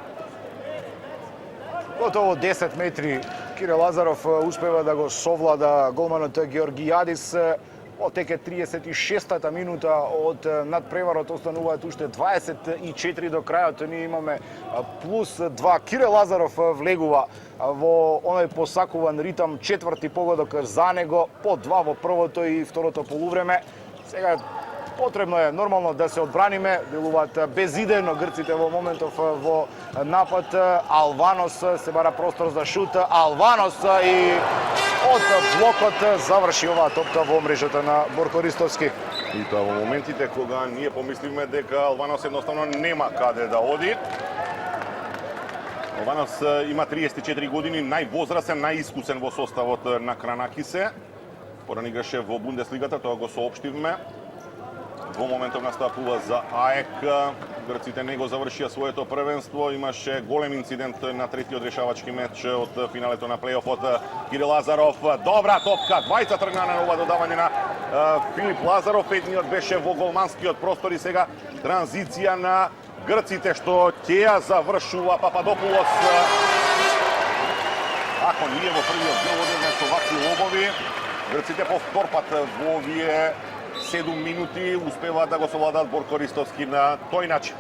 Speaker 3: Готово 10 метри Кирил Лазаров успева да го совлада голманот Георгијадис. Отеке 36-та минута од надпреварот, остануваат уште 24 до крајот. Ние имаме плюс 2. Кирил Лазаров влегува во оној посакуван ритам, четврти погодок за него, по 2 во првото и второто полувреме. Сега потребно е нормално да се одбраниме, делуваат безидејно грците во моментов во напад. Алванос се бара простор за шут, Алванос и од блокот заврши оваа топка во мрежата на Борко Ристовски.
Speaker 1: И тоа во моментите кога ние помисливме дека Алванос едноставно нема каде да оди. Алванос има 34 години, највозрасен, најискусен во составот на Кранакисе. Порано играше во Бундеслигата, тоа го соопштивме. Во моментов настапува за АЕК. Грците не го завршија своето првенство. Имаше голем инцидент на третиот решавачки меч од финалето на плейофот. Кирил Лазаров, добра топка, двајца тргна на ова додавање на Филип Лазаров. Едниот беше во голманскиот простор и сега транзиција на грците што ќе ја завршува Пападопулос. Ако ние во првиот дел одевме со вакви лобови, грците по втор пат во овие 7 минути успеваат да го совладат Борко Ристовски на тој начин.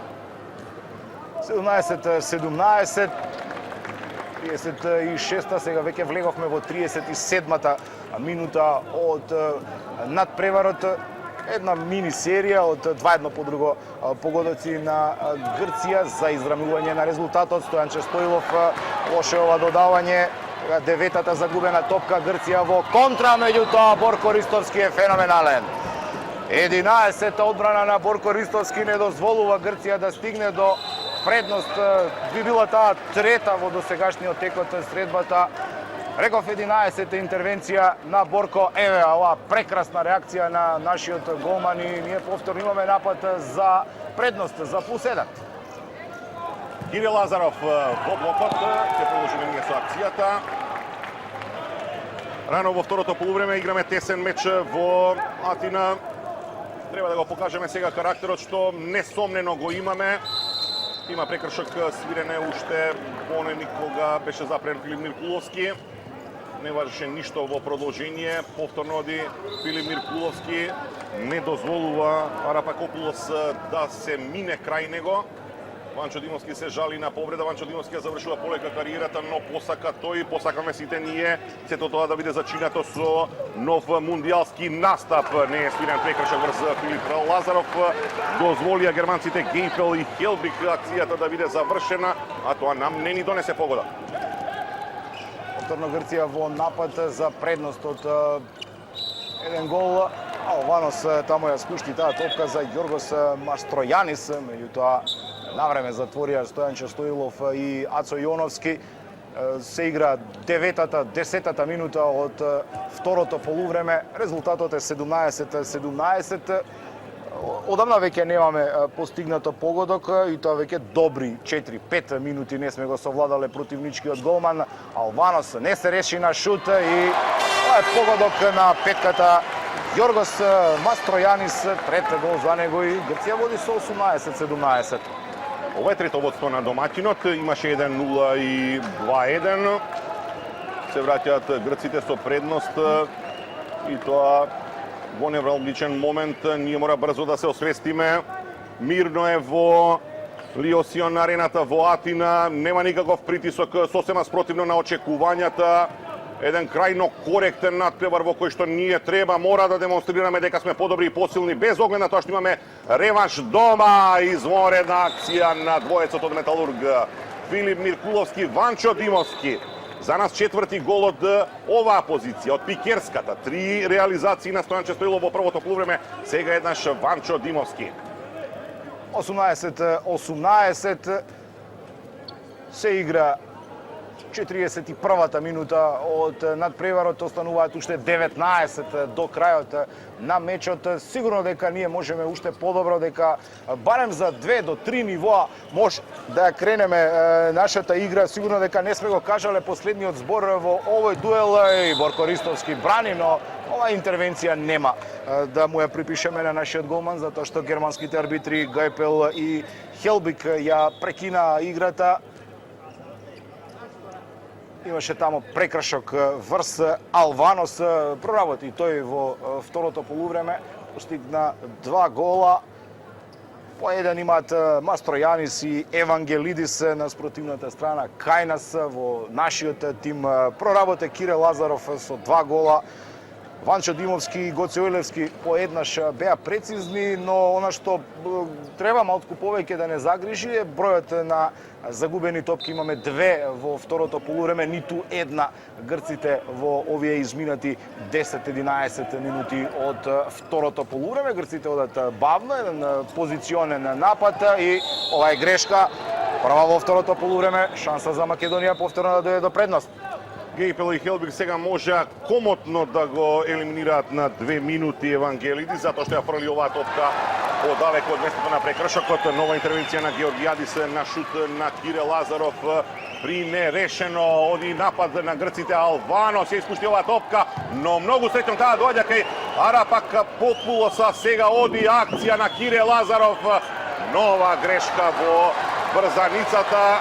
Speaker 3: 17-17, 36-та, сега веќе влеговме во 37-та минута од надпреварот. Една мини серија од 2-1 по друго погодоци на Грција за израмување на резултатот. Стојанче Стоилов, лоше ова додавање. Деветата загубена топка, Грција во контра, меѓутоа Борко Ристовски е феноменален. 11-та одбрана на Борко Ристовски не дозволува Грција да стигне до предност. Би била таа трета во досегашниот текот средбата. Реков 11-та интервенција на Борко. Еве ова прекрасна реакција на нашиот голман и ние повторно имаме напад за предност, за плюс 1.
Speaker 1: Кирил Лазаров во блокот, ќе продолжиме ние со акцијата. Рано во второто полувреме играме тесен меч во Атина. Треба да го покажеме сега карактерот што несомнено го имаме. Има прекршок свирене уште понени кога беше запрен Филип Миркуловски. Не важеше ништо во продолжение. Повторно оди Филип Миркуловски. Не дозволува Арапакопулос да се мине крај него. Ванчо Димовски се жали на повреда. Ванчо Димовски ја завршува полека кариерата, но посака тој, посакаме сите ние сето тоа да биде зачинато со нов мундијалски настап. Не е свирен прекршок врз Филип Лазаров. Дозволија германците Гейнфел и Хелбик акцијата да биде завршена, а тоа нам не ни донесе погода.
Speaker 3: Повторно Грција во напад за предност од еден гол. Алванос таму ја спушти таа топка за Јоргос Мастројанис, меѓутоа навреме затворија Стојанче Стоилов и Ацо Јоновски. Се игра 9-та, 10-та минута од второто полувреме. Резултатот е 17-17. Одамна веќе немаме постигнато погодок и тоа веќе добри 4-5 минути не сме го совладале противничкиот голман. Алванос не се реши на шут и тоа е погодок на петката. Јоргос Мастројанис, трет гол за него и Грција води со 18-17.
Speaker 1: Ова е трето водство на домаќинот, имаше 1-0 и 2-1. Се враќаат грците со предност и тоа во невралгичен момент. Ние мора брзо да се освестиме. Мирно е во Лиосион на арената во Атина, нема никаков притисок, сосема спротивно на очекувањата. Еден крајно коректен надпревар во кој што ние треба, мора да демонстрираме дека сме подобри и посилни, без оглед на тоа што имаме реванш дома, изморена акција на двоецот од Металург. Филип Миркуловски, Ванчо Димовски. За нас четврти гол од оваа позиција, од пикерската. 3 реализации на Стојанче Стоилов во првото полувреме, сега еднаш Ванчо Димовски.
Speaker 3: 18-18 се игра 41-та минута од надпреварот, остануваат уште 19 до крајот на мечот. Сигурно дека ние можеме уште подобро, дека барем за 2 до 3 нивоа може да кренеме нашата игра. Сигурно дека не сме го кажале последниот збор во овој дуел и Борко Ристовски брани, но ова интервенција нема да му ја припишеме на нашиот голман, затоа што германските арбитри Гајпел и Хелбик ја прекина играта. Имаше тамо прекршок врз Алванос, проработи тој во второто полувреме, постигна 2 гола. По еден имаат Мастројанис и Евангелидис на спротивната страна, кај нас во нашиот тим проработе Кире Лазаров со 2 гола. Ванчо Димовски и Гоце Ојлевски поеднаш беа прецизни, но она што треба малку повеќе да не загрижи е бројот на загубени топки. Имаме 2 во второто полувреме, ниту една грците во овие изминати 10-11 минути од второто полувреме. Грците одат бавно, еден позиционен напад и ова е грешка. Прва во второто полувреме, шанса за Македонија повторно да дојде до предност.
Speaker 1: Гајпел и Хелбик сега можа комотно да го елиминираат на 2 минути Евангелидис, затоа што ја фрли оваа топка одалеку од местото на прекршокот. Нова интервенција на Георгијадис на шут на Кире Лазаров. При нерешено оди напад на грците, Алвано се испушти оваа топка, но многу среќно таа доаѓа кај Арапак Популоса. Сега оди акција на Кире Лазаров. Нова грешка во брзаницата.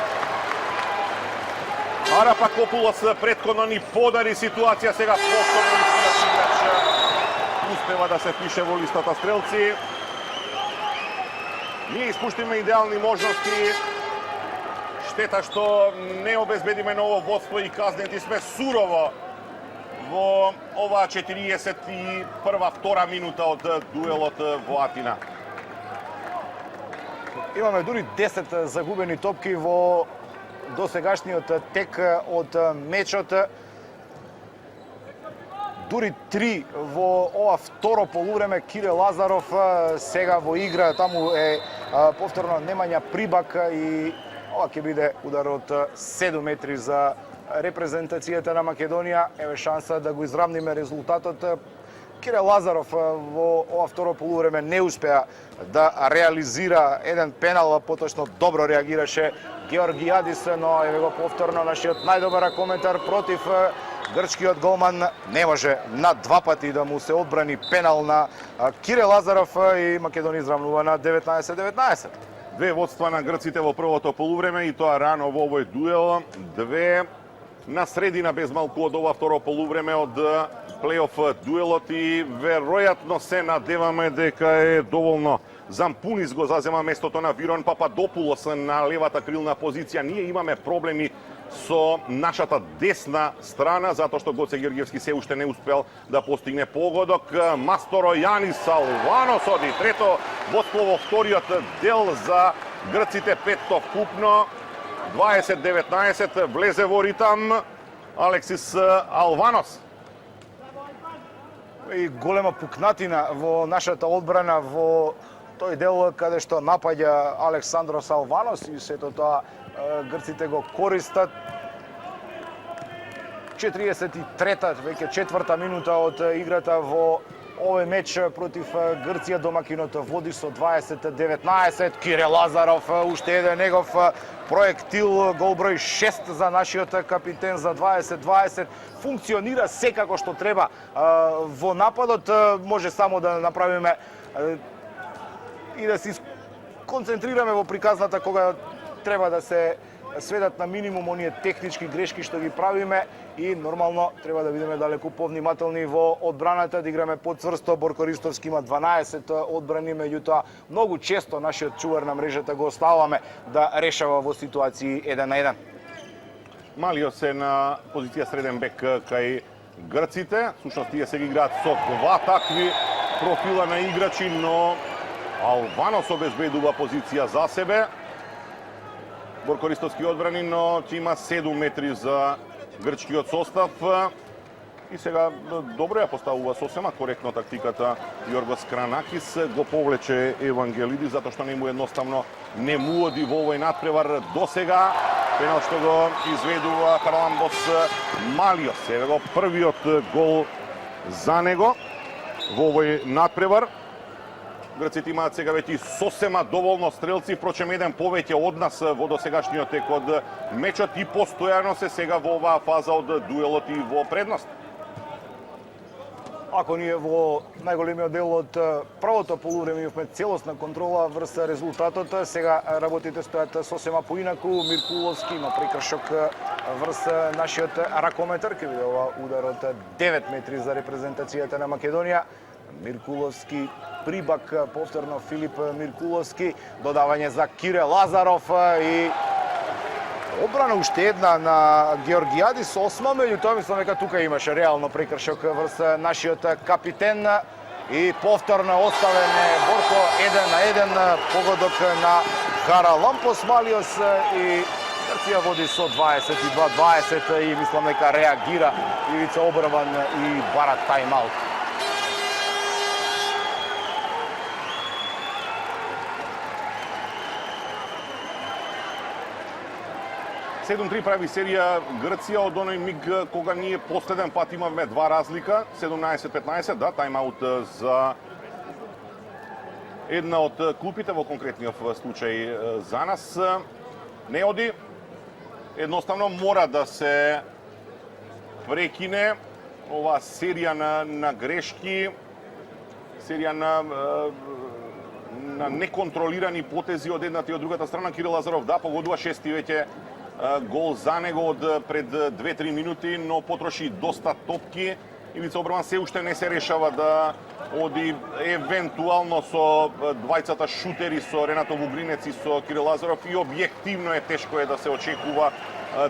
Speaker 1: Арапакопулос претходно ни подари ситуација, сега повторно играч успева да се впише во листата стрелци. Ние испуштиме идеални можности. Штета што не обезбедиме ново водство и казнети сме сурово во оваа 41-2 минута од дуелот во Атина.
Speaker 3: Имаме дури 10 загубени топки во досегашниот тек од мечот. Дури 3 во ова второ полувреме. Кире Лазаров сега во игра, таму е повторно Немања Прибак и ова ќе биде удар од 7 метри за репрезентацијата на Македонија. Еве шанса да го изравниме резултатот. Кире Лазаров во ова второ полувреме не успеа да реализира еден пенал, поточно добро реагираше Георгијадис, но еве го повторно нашиот најдобар коментар против грчкиот голман. Не може на 2 пати да му се одбрани пенал на Кире Лазаров и Македонија изравнува на 19-19.
Speaker 1: 2 водства на грците во првото полувреме и тоа рано во овој дуел. 2 на средина без малку од ова второ полувреме од плей-оф дуелот и веројатно се надеваме дека е доволно. Зампунис го зазема местото на Вирон Пападопулос на левата крилна позиција. Ние имаме проблеми со нашата десна страна, затоа што Гоце Георгиевски се уште не успел да постигне погодок. Мастројанис Алванос оди трето водство во вториот дел за грците, 5 вкупно. 20-19 влезе во ритам Алексис Алванос.
Speaker 3: И голема пукнатина во нашата одбрана во тој дел каде што напаѓа Александрос Алванос и сето тоа грците го користат. 43-та, веќе 4-та минута од играта во овој меч против Грција. Домакинот води со 20-19. Кире Лазаров, уште еден негов проектил, гол број 6 за нашиот капитен за 20-20. Функционира секако што треба во нападот. Може само да направиме и да се концентрираме во приказната кога треба да се сведат на минимум оние технички грешки што ги правиме и нормално треба да бидеме далеку повнимателни во одбраната, да играме подцврсто. Борко Ристовски има 12 одбрани, меѓутоа многу често нашиот чувар на мрежата го оставаме да решава во ситуации 1 на 1.
Speaker 1: Малиос е на позиција среден бек кај грците. Сушност тие се ги играат со два такви профила на играчи, но Албанос обезбедува позиција за себе. Борко Ристовски одбрани, но ќе има 7 метри за грчкиот состав. И сега добро ја поставува сосема коректно тактиката Јоргос Кранакис. Го повлече Евангелиди затоа што нему едноставно не му оди во овој надпревар до сега. Пенал што го изведува Харламбос Малиос. Еве го првиот гол за него во овој надпревар. Грците имаат сега веќе сосема доволно стрелци, впрочем еден повеќе од нас во досегашниот тек од мечот и постојано се сега во оваа фаза од дуелот и во предност.
Speaker 3: Ако ние во најголемиот дел од првото полувреме имавме целосна контрола врз резултатот, сега работите стојат сосема поинаку. Миркуловски има прекршок врз нашиот ракометар, ке биде ова удар од 9 метри за репрезентацијата на Македонија. Миркуловски прибак, повторно Филип Миркуловски, додавање за Кире Лазаров и одбрана уште една на Георгијадис, осма, меѓутоа мислам дека тука имаше реално прекршок врз нашиот капитен и повторно оставен Борко 1 на 1 погодок на Харалампос Малиос и Грција води со 22-20 и мислам дека реагира Ивица Обрван и бара тајм-аут.
Speaker 1: 7-3 прави серија Грција од оној миг кога ние последен пат имавме два разлика, 17-15, да, тајм-аут за една од клупите во конкретниот случај за нас. Не оди, едноставно мора да се прекине ова серија на грешки, серија на неконтролирани потези од едната и од другата страна. Кирил Лазаров да погодува шести веќе гол за него од пред 2-3 минути, но потроши доста топки. Ивица Обрван се уште не се решава да оди евентуално со двајцата шутери, со Ренато Вугринец и со Кирил Лазаров, и објективно е тешко да се очекува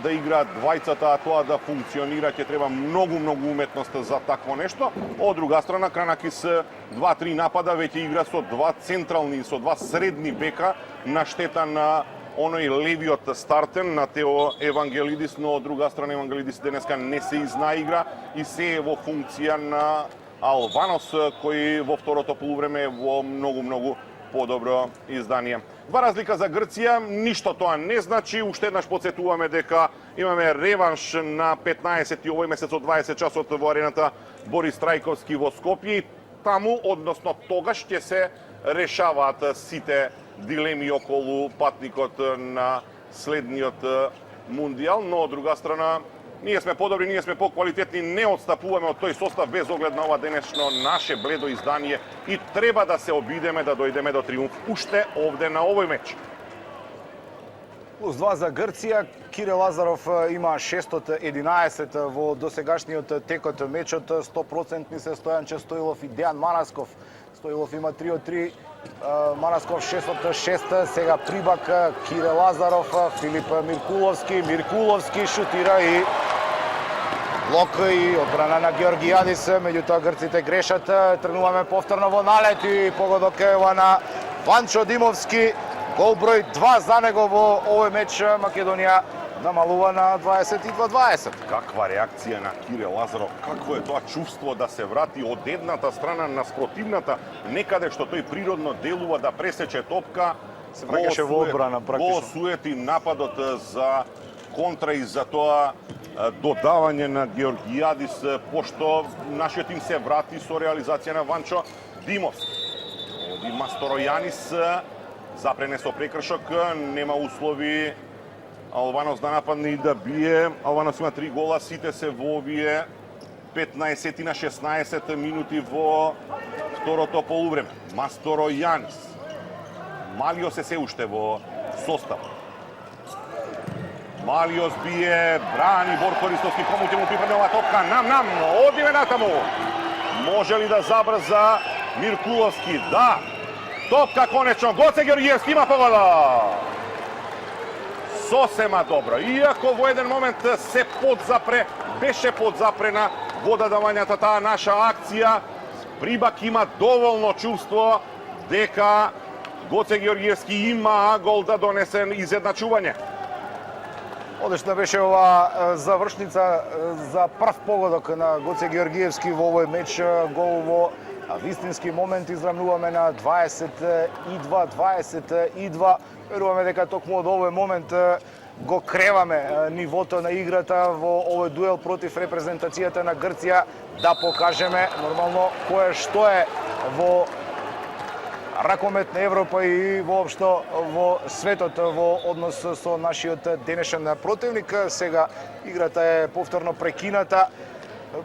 Speaker 1: да играат двајцата, а тоа да функционира ќе треба многу уметност за такво нешто. Од друга страна Кранакис 2-3 напада веќе игра со два централни, со два средни бека на штета на оној левиот стартен на Тео Евангелидис, но од друга страна Евангелидис денеска не се изнаигра и се е во функција на Албанос, кој во второто полувреме е во многу подобро издание. Два разлика за Грција, ништо тоа не значи. Уште еднаш подсетуваме дека имаме реванш на 15 овој месец од 20 часот во арената Борис Трајковски во Скопје. Таму, односно тогаш ќе се решаваат сите дилеми околу патникот на следниот мундијал, но од друга страна ние сме подобри, ние сме поквалитетни, не отстапуваме од тој состав без оглед на ова денешно наше бледо издание и треба да се обидеме да дојдеме до триумф уште овде на овој меч.
Speaker 3: Плюс 2 за Грција. Кирил Лазаров има 6 од 11 во досегашниот текот мечот. 100% се Стојанче Стоилов и Дејан Манасков. Стоилов има 3 од 3, Манасков 6 од 6, сега прибак Кирил Лазаров, Филип Миркуловски. Миркуловски шутира и блок и одбрана на Георгијадис, меѓутоа грците грешат. Тргнуваме повторно во налет и погодок ева на Ванчо Димовски. Гол број 2 за него во овој меч. Македонија намалува на 22-20.
Speaker 1: Каква реакција на Кирил Лазаров, какво е тоа чувство да се врати од едната страна на спротивната, некаде што тој природно делува да пресече топка,
Speaker 3: се враќаше во одбрана практично.
Speaker 1: Го осуети нападот за контра и за тоа додавање на Георгијадис, пошто нашиот им се врати со реализација на Ванчо Димовски. Оди Масторојанис, запрене со прекршок, нема услови Албанос да нападне и да бие. Албанос има 3 гола, сите се во овие 15 на 16 минути во второто полувреме. Масторојанис. Малиос се уште во состав. Малиос бие, брани Борко Ристовски, кому ќе му припадне ова топка, нам, одиме натаму. Може ли да забрза Миркуловски? Да. Топка конечно, Гоце Георгиевски има погода. Сосема добро. Иако во еден момент се беше подзапрена во дадавањата таа наша акција, Прибак има доволно чувство дека Гоце Георгиевски има гол да донесе изедначување.
Speaker 3: Одлична беше ова завршница за прв погодок на Гоце Георгиевски во овој меч, гол во вистински момент. Изравнуваме на 22-22. Веруваме дека токму од овој момент го креваме нивото на играта во овој дуел против репрезентацијата на Грција, да покажеме нормално кое што е во ракомет на Европа и воопшто во светот во однос со нашиот денешен противник. Сега играта е повторно прекината.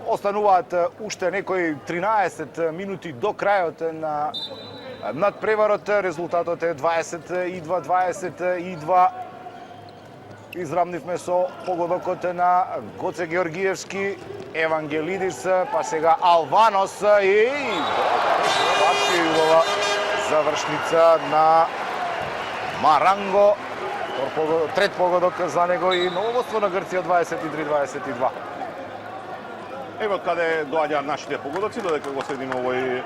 Speaker 3: Остануваат уште некои 13 минути до крајот на надпреварот. Резултатот е 22-22. Изравнивме со погодокот на Гоце Георгиевски, Евангелидис, па сега Алванос и баши ова завршница на Маранго. Трет погодок за него и новодство на Грција 23-22.
Speaker 1: Ево каде доаѓаат нашите погодоци, додека го следиме овој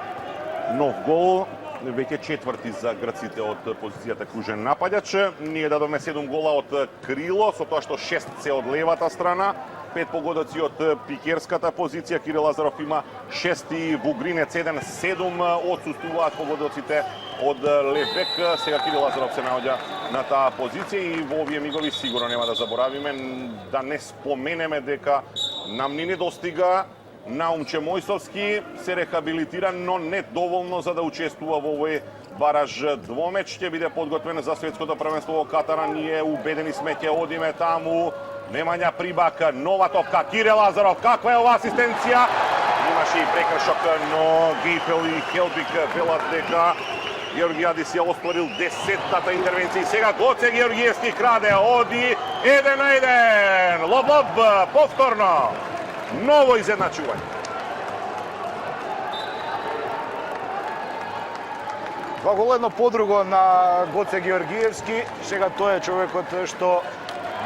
Speaker 1: нов гол, веќе четврти за грците од позицијата кружен напаѓач. Ние дадоме 7 гола од крило, со тоа што 6 се од левата страна, 5 погодоци од пикерската позиција. Кирил Лазаров има 6 и Вугринец 1, 7 отсуствуваат погодоците од лев бек. Сега Кирил Лазаров се наоѓа на таа позиција и во овие мигови сигурно нема да заборавиме да не споменеме дека нам ни недостига Наумче Мојсовски, се рехабилитира, но не доволно за да учествува во овој бараж двомеч. Ќе биде подготвен за светското првенство во Катар. Ние убедени сме ќе одиме таму. Немања Прибак, нова топка, Кирил Лазаров, каква е ова асистенција? Имаше и прекршок, но Гейпел и Хелбик велат дека Георгијадис ја остварил 10-тата интервенција. Сега Гоце Георгиевски краде, оди 1-1. Лоб, повторно. Ново изедначување.
Speaker 3: Два гола едно подруго на Гоце Георгиевски. Сега тој е човекот што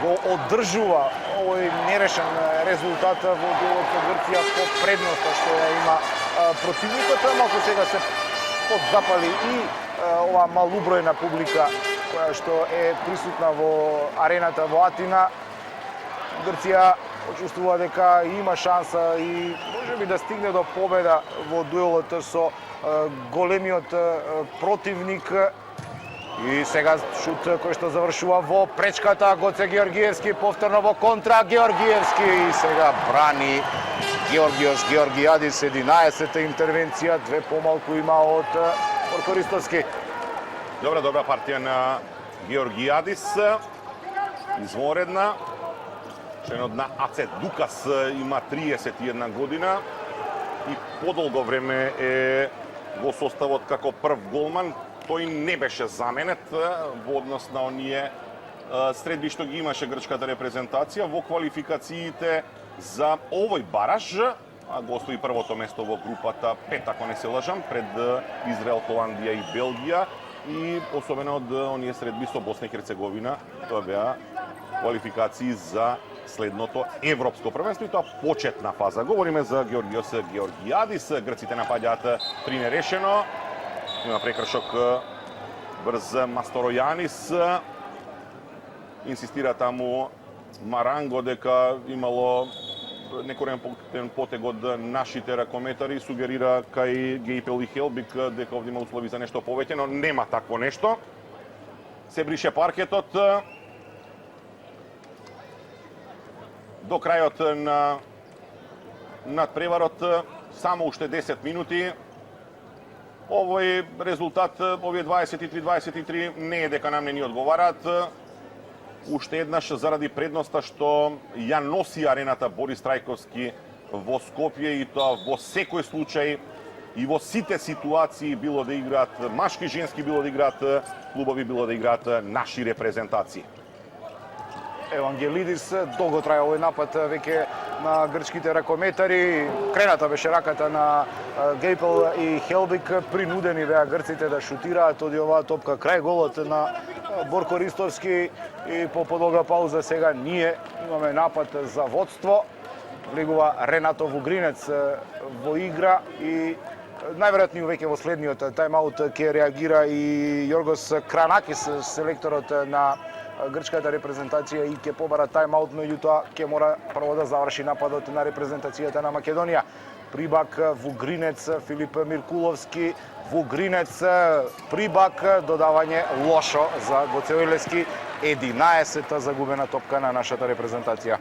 Speaker 3: го одржува овој нерешен резултат во дуелот со Грција по предноста што ја има противникот. Малку сега се подзапали и ова малубројна публика која што е присутна во арената во Атина. Грција почувствува дека има шанса и можеби да стигне до победа во дуелот со големиот противник. И сега шут кој што завршува во пречката. Гоце Георгиевски повторно во контра. Георгиевски и сега брани Георгиос Георгијадис. 11-та интервенција, две помалку има од Борко Ристовски.
Speaker 1: Добра партија на Георгијадис. Изворедна. Членот на АЦ Дукас има 31 година и подолго време е во составот како прв голман. Тој не беше заменет во однос на оние средби што ги имаше грчката репрезентација во квалификациите за овој бараж, а го остави првото место во групата 5, ако не се лажам, пред Израел, Холандија и Белгија, и особено од оние средби со Босна и Херцеговина. Тоа беа квалификации за следното европско првенство и тоа почетна фаза. Говориме за Георгиос Георгијадис. Грците напаѓаат при нерешено. Има прекршок брз Масторојанис. Инсистира таму Маранго дека имало некоректен потег од нашите ракометари. Сугерира кај Гейпел и Хелбик дека овде има услови за нешто повеќе, но нема такво нешто. Се брише паркетот. До крајот на надпреварот само уште 10 минути. Овој резултат, овие 23-23, не е дека нам не ни одговараат. Уште еднаш заради предноста што ја носи арената Борис Трајковски во Скопје, и тоа во секој случај и во сите ситуации, било да играат машки, женски, било да играат клубови, било да играат наши репрезентации.
Speaker 3: Евангелидис. Долго трае овој напад веќе на грчките ракометари. Крената беше раката на Гейпел и Хелбик. Принудени беа грците да шутираат оди оваа топка крај голот на Борко Ристовски и по подолга пауза сега ние имаме напад за водство. Влегува Ренато Вугринец во игра и најверојатно веќе во следниот тајмаут ќе реагира и Јоргос Кранакис, селекторот на грчката репрезентација, и ќе побара тајмаут, но меѓутоа ќе мора прво да заврши нападот на репрезентацијата на Македонија. Прибак, Вугринец, Филип Миркуловски, Вугринец, Прибак, додавање лошо за Гоце Илевски, 11-та загубена топка на нашата репрезентација.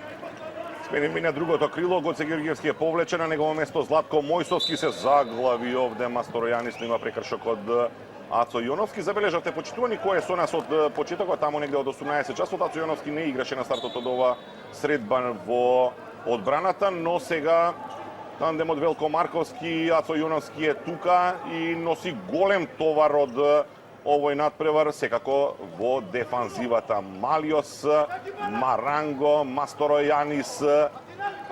Speaker 1: Сменим на другото крило, Гоце Георгиевски е повлечен, на негово место Златко Мојсовски се заглави овде. Масторојанис има прекршок од Ацо Јоновски. Забележате, почитувани, кој е со нас од почетокот, таму негде од 18 часот. Ацо Јоновски не играше на стартот од ова средба во одбраната, но сега тандемот Велко Марковски, Ацо Јоновски е тука и носи голем товар од овој надпревар, секако во дефанзивата. Малиос, Маранго, Масторојанис,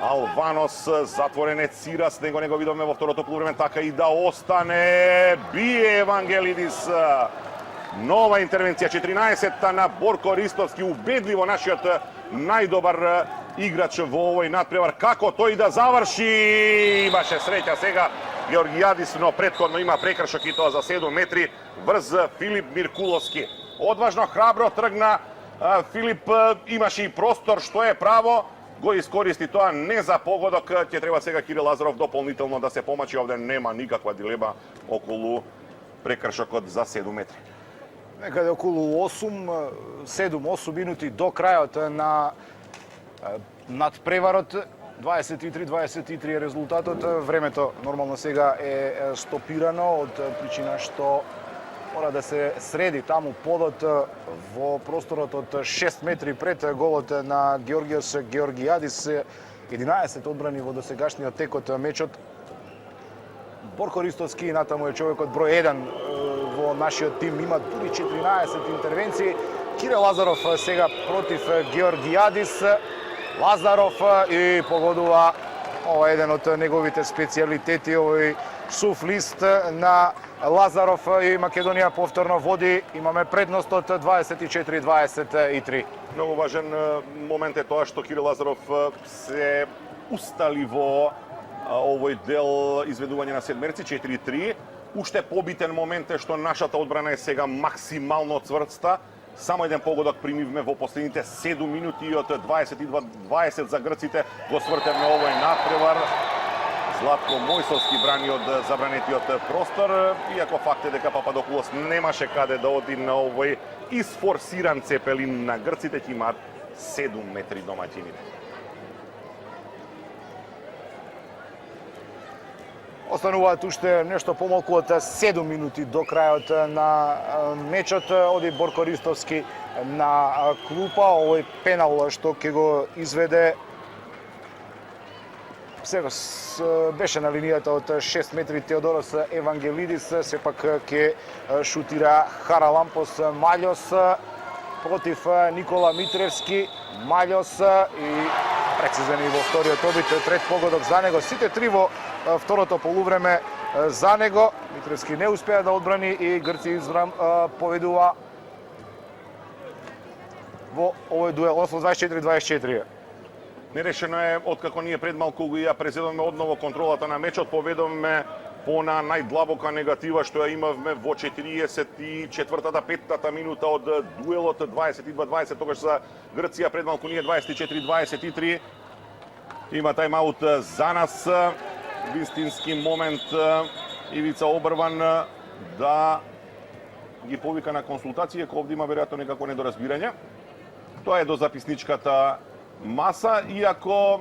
Speaker 1: Алванос, затворенец Сирас, него видовме во второто полувреме, така и да остане. Бие Евангелидис. Нова интервенција, 14-та на Борко Ристовски, убедливо нашиот најдобар играч во овој надпревар. Како тој да заврши? Имаше среќа сега Георгијадис, но претходно има прекршок и тоа за 7 метри врз Филип Миркуловски. Одважно, храбро тргна Филип, имаше и простор, што е право, го искористи тоа, не за погодок. Ќе треба сега Кирил Лазаров дополнително да се помачи, овде нема никаква дилема околу прекршокот за 7 метри.
Speaker 3: Некаде околу 7-8 минути до крајот на надпреварот. 23-23 е резултатот. Времето нормално сега е стопирано од причина што мора да се среди таму подот во просторот од 6 метри пред голот на Георгиос Георгијадис. 11 одбрани во досегашниот тек од мечот. Борко Ристовски натаму е човекот број 1 во нашиот тим, има дури 14 интервенции. Кирил Лазаров сега против Георгијадис. Лазаров и погодува, ова е еден од неговите специјалитети, овој сув лист на Лазаров и Македонија повторно води. Имаме предност од 24-23.
Speaker 1: Многу важен момент е тоа што Кирил Лазаров се устали во овој дел изведување на седмерци 4-3. Уште побитен момент е што нашата одбрана е сега максимално цврста. Само еден погодок примивме во последните 7 минути од 22-20 за грците. Го свртевме овој надпревар. Златко Мојсовски брани од забранетиот простор, иако факт е дека Пападопулос немаше каде да оди на овој исфорсиран цепелин на грците, ќе имаат 7 метри домаќините.
Speaker 3: Остануваат уште нешто помалку од 7 минути до крајот на мечот. Оди Борко Ристовски на клупа. Овој пенал што ќе го изведе сега беше на линијата од 6 метри Теодорос Евангелидис. Сепак ќе шутира Харалампос Маљос против Никола Митревски. Маљос и прецизен и во вториот обид, трет погодок за него. Сите три во второто полувреме за него. Митревски не успеа да одбрани и Грци поведува во овој дуел, 24-24.
Speaker 1: Нерешено е, откако ние пред малку ја презедовме одново контролата на мечот, поведовме по на најдлабока негатива што ја имавме во 44-та, 5-та минута од дуелот 22-20, тогаш за Грција, пред малку ние 24-23. Има тајмаут за нас. Вистински момент Ивица Обрван да ги повика на консултација, кој овде има веројатно некако недоразбирање. Тоа е до записничката маса, иако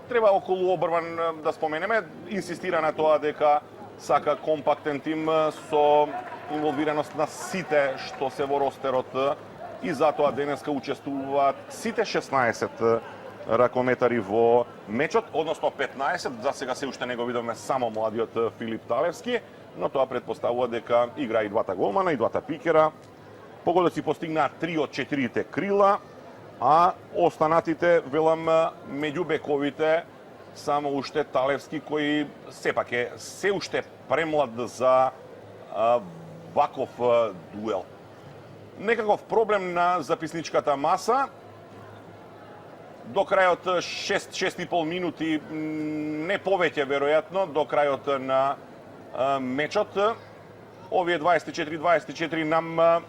Speaker 1: треба околу Обрван да споменеме, инсистира на тоа дека сака компактен тим со инволвираност на сите што се во ростерот и затоа денеска учествуваат сите 16 ракометари во мечот, односно 15, за сега се уште не го видовме само младиот Филип Талевски, но тоа предпоставува дека игра и двата голмана, и двата пикера. Погодоци постигнаа 3 од 4 крила А останатите, велам, меѓу бековите, само уште Талевски, кој сепак е се уште премлад за ваков дуел. Некаков проблем на записничката маса. До крајот 6,5 минути, не повеќе веројатно, до крајот на мечот. Овие 24-24 нам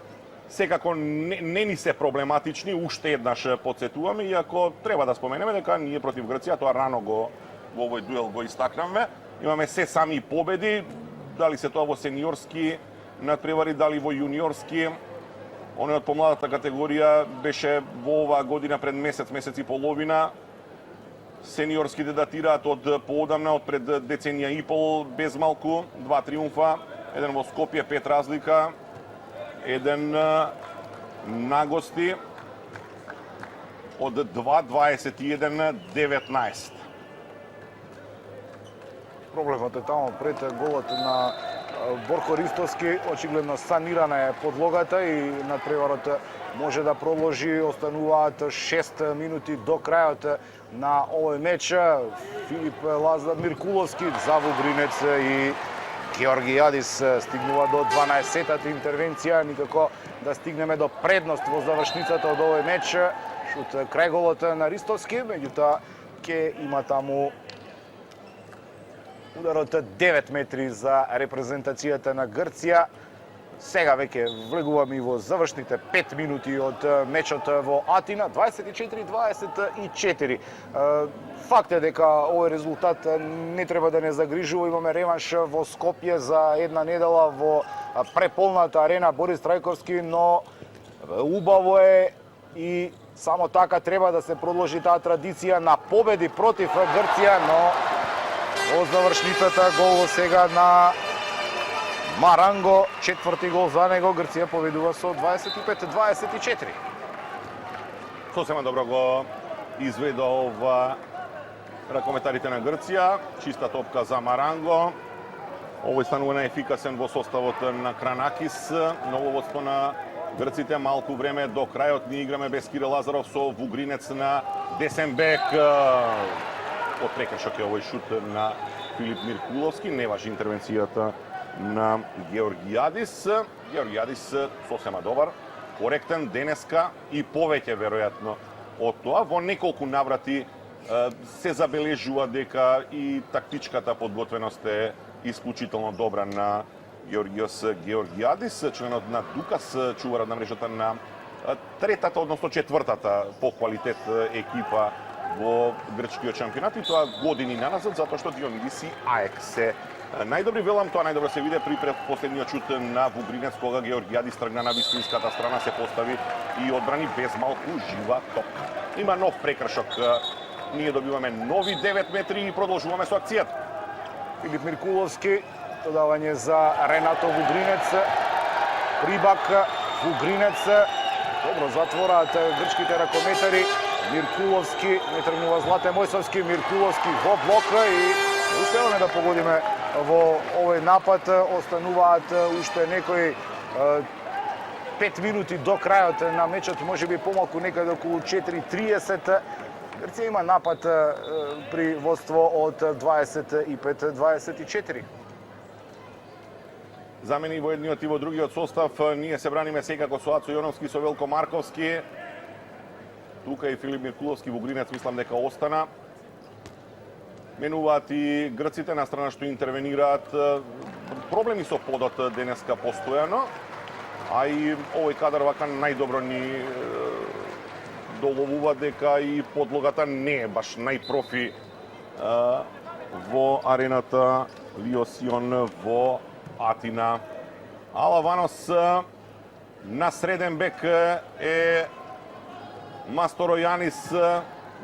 Speaker 1: секако не ни се проблематични, уште еднаш подсетуваме, иако треба да споменеме дека ние против Грција, тоа рано во овој дуел го истакнавме. Имаме се сами победи, дали се тоа во сениорски надпревари, дали во јуниорски. Оној од помладата категорија беше во оваа година пред месец и половина. Сениорските датираат од поодамна, од пред деценија и пол, без малку, 2 триумфа, еден во Скопје, 5 разлика, еден на гости од 2-21-19.
Speaker 3: Проблемот е таму пред голот на Борко Ристовски, очигледно санирана е подлогата и надпреварот може да продолжи. Остануваат 6 минути до крајот на овој меч. Филип Лазар Миркуловски за Вугринец и Георгијадис стигнува до 12-тата интервенција, никако да стигнеме до предност во завршницата од овој меч. Шут крај голот на Ристовски, меѓутоа ќе има таму ударот 9 метри за репрезентацијата на Грција. Сега веќе влегуваме и во завршните 5 минути од мечот во Атина, 24-24. Факт е дека овој резултат не треба да не загрижува. Имаме реванш во Скопје за една недела во преполната арена Борис Трајковски, но убаво е и само така треба да се продолжи таа традиција на победи против Грција, но во завршницата гол сега на Маранго, четврти гол за него, Грција победува со 25-24.
Speaker 1: Сосема добро го изведов ракометарите на Грција, чиста топка за Маранго. Овој станува наефикасен во составот на Кранакис, ново водство на грците, малку време до крајот, ние играме без Кирил Лазаров со Вугринец на десен бек. Од прекршок е овој шут на Филип Миркуловски, не важи интервенцијата на Георгијадис. Георгијадис сосема добар, коректен денеска и повеќе веројатно од тоа. Во неколку наврати се забележува дека и тактичката подготвеност е исклучително добра на Георгиос Георгијадис, членот на Дукас, чуварот на мрежата на третата, односно четвртата по квалитет екипа во грчкиот шампионат, и тоа години наназад, затоа што Дионидис и АЕК се најдобри. Велам, тоа најдобро се виде при последниот шут на Вугринец, кога Георгијадис тргна на вистинската страна, се постави и одбрани без малку жива топка. Има нов прекршок, ние добиваме нови 9 метри и продолжуваме со акцијата.
Speaker 3: Филип Миркуловски, додавање за Ренато Вугринец, Прибак, Вугринец, добро затвораат грчките ракометари. Миркуловски, не тргнува Злате Мојсовски, Миркуловски во блока и успеваме да погодиме во овој напад. Остануваат уште некои 5 минути до крајот на мечот, можеби помалку, некаде околу 4:30. Грција има напад при водство од 25-24.
Speaker 1: Замени во едниот и во другиот состав, ние се браниме секако со Ацо Јоновски, со Велко Марковски. Тука и Филип Миркуловски, Вугринец мислам дека остана. Менуваат и грците на страна што интервенираат. Проблеми со подот денеска постојано, а и овој кадар вака најдобро ни доловува дека и подлогата не е баш најпрофи во арената Лиосион во Атина. Алаванос на среден бек е Масторо Јанис,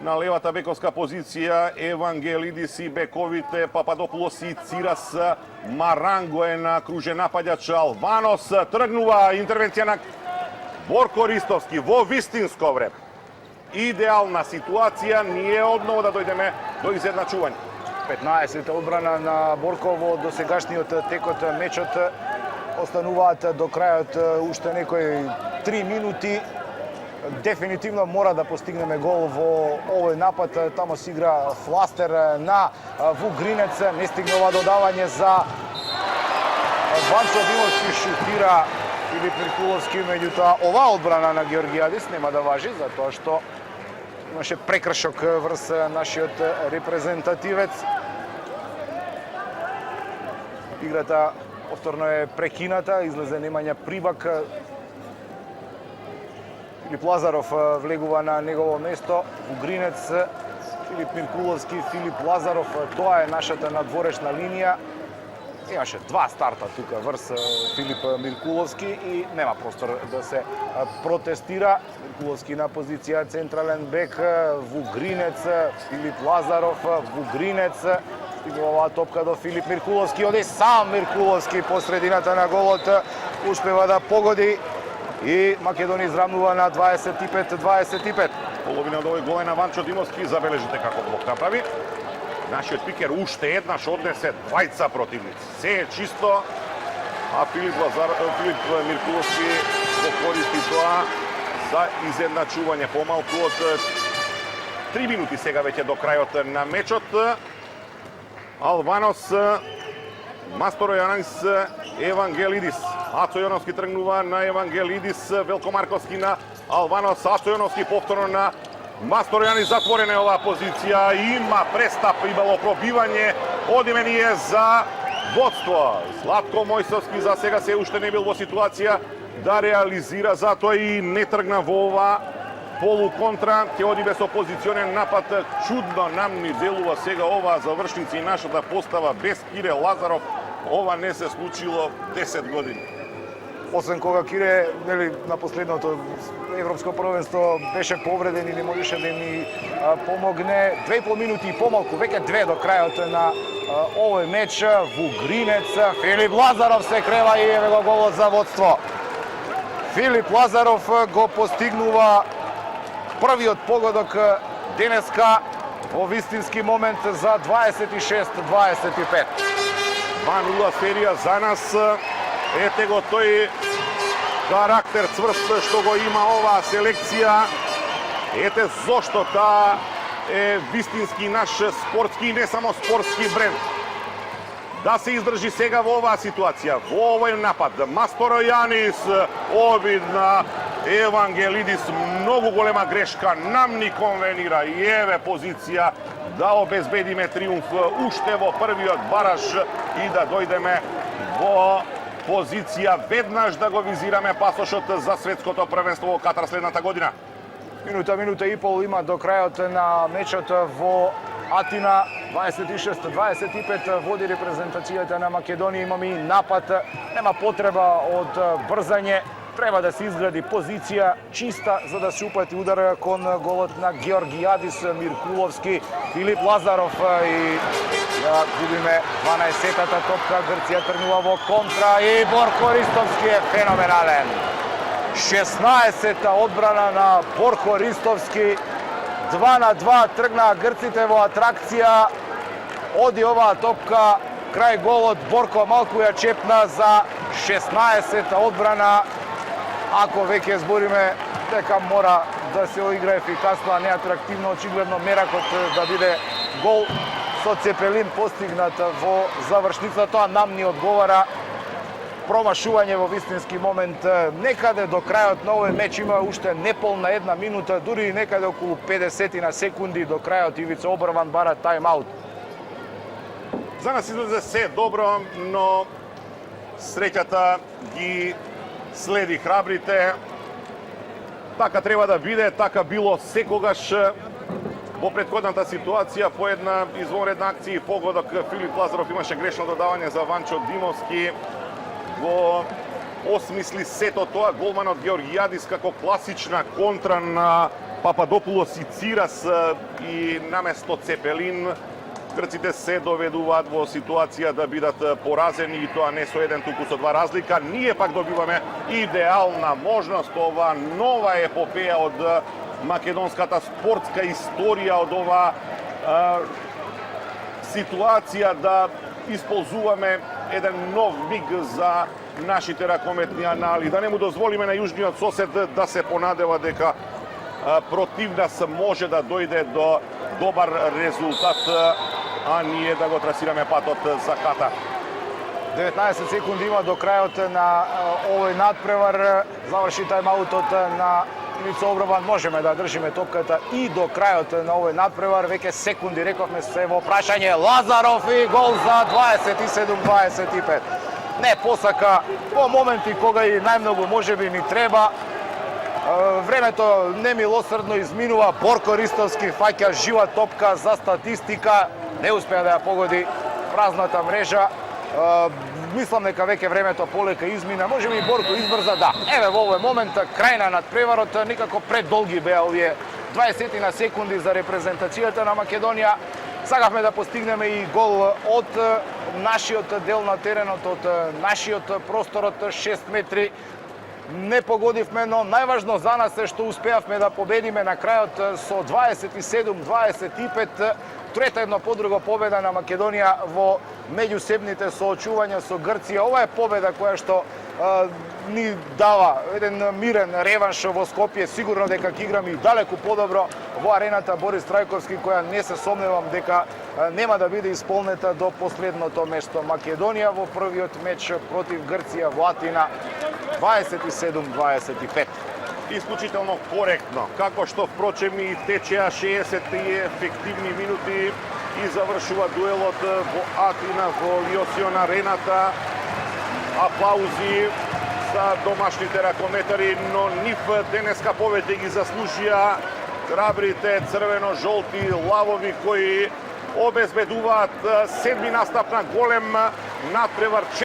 Speaker 1: на левата бековска позиција Евангелидис и бековите Пападопулос и Цирас. Маранго е на кружен напаѓач. Алванос тргнува, интервенција на Борко Ристовски во вистинско време. Идеална ситуација, ние одново да дојдеме до изедначување.
Speaker 3: 15-та одбрана на Борко во досегашниот текот мечот. Остануваат до крајот уште некои 3 минути. дефинитивно мора да постигнеме гол во овој напад. Тамо се игра фластер на Вугринец, не стигнува додавање за Ванчо Димовски, шутира Филип Миркуловски, меѓутоа оваа одбрана на Георгијадис нема да важи, затоа што имаше прекршок врз нашиот репрезентативец. Играта повторно е прекината, излезе Немања Прибак. Филип Лазаров влегува на негово место. Вугринец, Филип Миркуловски, Филип Лазаров. Тоа е нашата надворешна линија. Имаше два старта тука врз Филип Миркуловски и нема простор да се протестира. Миркуловски на позиција централен бек, Вугринец, Филип Лазаров, Вугринец. Стигува оваа топка до Филип Миркуловски, оди сам Миркуловски по средината на голот, успева да погоди и Македонија израмнува на 25-25.
Speaker 1: Половина од овој гол е на Ванчо Димовски, забележите како блок направи. Нашиот пикер уште еднаш однесе двајца противници. Се е чисто, а Филип Миркуловски го користи тоа за изедначување. Помалку од 3 минути сега веќе до крајот на мечот. Алванос, Масторо Јанис, Евангелидис. Ацо Јоновски тргнува на Евангелидис, Велко Марковски на Алванос, Ацо Јоновски повторно на Масторо Јанис. Затворена е оваа позиција, има престап, имало пробивање, одиме ние за водство. Златко Мојсовски за сега се уште не бил во ситуација да реализира, затоа и не тргна во ова полуконтра, ќе оди без опозиционен напад. Чудно нам ни делува сега ова завршници и нашата постава без Кире Лазаров. Ова не се случило 10 години.
Speaker 3: Освен кога Кире на последното европско првенство беше повреден и не можеше да ни помогне. 2,5 минути и помалку, веќе 2 до крајот на овој меч. Вугринец, Филип Лазаров се крела и еве го голот за водство. Филип Лазаров го постигнува првиот погодок денеска во вистински момент за 26-25.
Speaker 1: 2-0 серија за нас. Ете го тој карактер цврст што го има оваа селекција. Ете зошто таа е вистински наш спортски и не само спортски бренд. Да се издржи сега во оваа ситуација, во овој напад. Масторо Јанис, обидна, Евангелидис, многу голема грешка, нам ни конвенира и еве позиција да обезбедиме триумф уште во првиот бараж и да дојдеме во позиција веднаш да го визираме пасошот за светското првенство во Катар следната година.
Speaker 3: Минута и пол има до крајот на мечот во Атина. 26-25 води репрезентацијата на Македонија. Имаме и напад, нема потреба од брзање. Треба да се изгради позиција чиста за да се упати удар кон голот на Георгијадис. Миркуловски, Филип Лазаров и да губиме 12-тата топка. Грција тргнува во контра и Борко Ристовски е феноменален. 16-та одбрана на Борко Ристовски. 2-2 тргнаа грците во атракција. Оди оваа топка крај голот. Борко малку ја чепна за 16-та одбрана. Ако веќе збориме дека мора да се игра ефикасно, а не атрактивно, очигледно меракот да биде гол со Цепелин постигнат во завршница, тоа нам ни одговара. Промашување во вистински момент некаде до крајот на овој меч, има уште неполна една минута, дури некаде околу 50 на секунди до крајот. Ивица Обрван бара тајм-аут.
Speaker 1: За нас излезе се добро, но среќата ги следи храбрите. Така треба да биде, така било секогаш. Во претходната ситуација по една извонредна акција и погодок Филип Лазаров имаше грешно додавање за Ванчо Димовски. Го осмисли сето тоа голманот Георгијадис како класична контра на Пападопулос и Цирас и наместо Цепелин. Грците се доведуваат во ситуација да бидат поразени и тоа не со еден, туку со два разлика. Ние пак добиваме идеална можност, ова нова епопеја од македонската спортска историја, од ова ситуација да исползуваме еден нов миг за нашите ракометни анали, да не му дозволиме на јужниот сосед да се понадева дека против нас може да дојде до добар резултат, а ние да го трасираме патот за ката.
Speaker 3: 19 секунди има до крајот на овој надпревар. Заврши тајмаутот на Ивица Обрабан. Можеме да држиме топката и до крајот на овој надпревар. Веќе секунди, рековме, се во прашање. Лазаров и гол за 27-25. Не посака по моменти кога и најмногу можеби ни треба. Времето немилосрдно изминува. Борко Ристовски фаќа жива топка за статистика. Не успеа да ја погоди празната мрежа. Мислам дека веќе времето полека измина. Може би Борко избрза, да. Еве во овој момент крај на надпреварот, никако предолги беа овие 20 на секунди за репрезентацијата на Македонија. Сакавме да постигнеме и гол од нашиот дел на теренот, од нашиот просторот 6 метри. Не погодивме, но најважно за нас е што успеавме да победиме на крајот со 27-25. Трета едно по друго победа на Македонија во меѓусебните соочувања со Грција. Ова е победа која што ни дава еден мирен реванш во Скопје. Сигурно дека ќе играме и далеку подобро во арената Борис Трајковски, која не се сомневам дека нема да биде исполнета до последното место. Македонија во првиот меч против Грција во Атина 27-25.
Speaker 1: Исклучително коректно, како што впрочем и течеа 60 ефективни минути и завршува дуелот во Атина, во Лиосион арената. Аплаузи за домашните ракометари, но нив денеска повеќе ги заслужија храбрите црвено-жолти лавови кои обезбедуваат седми настап на голем надпревар.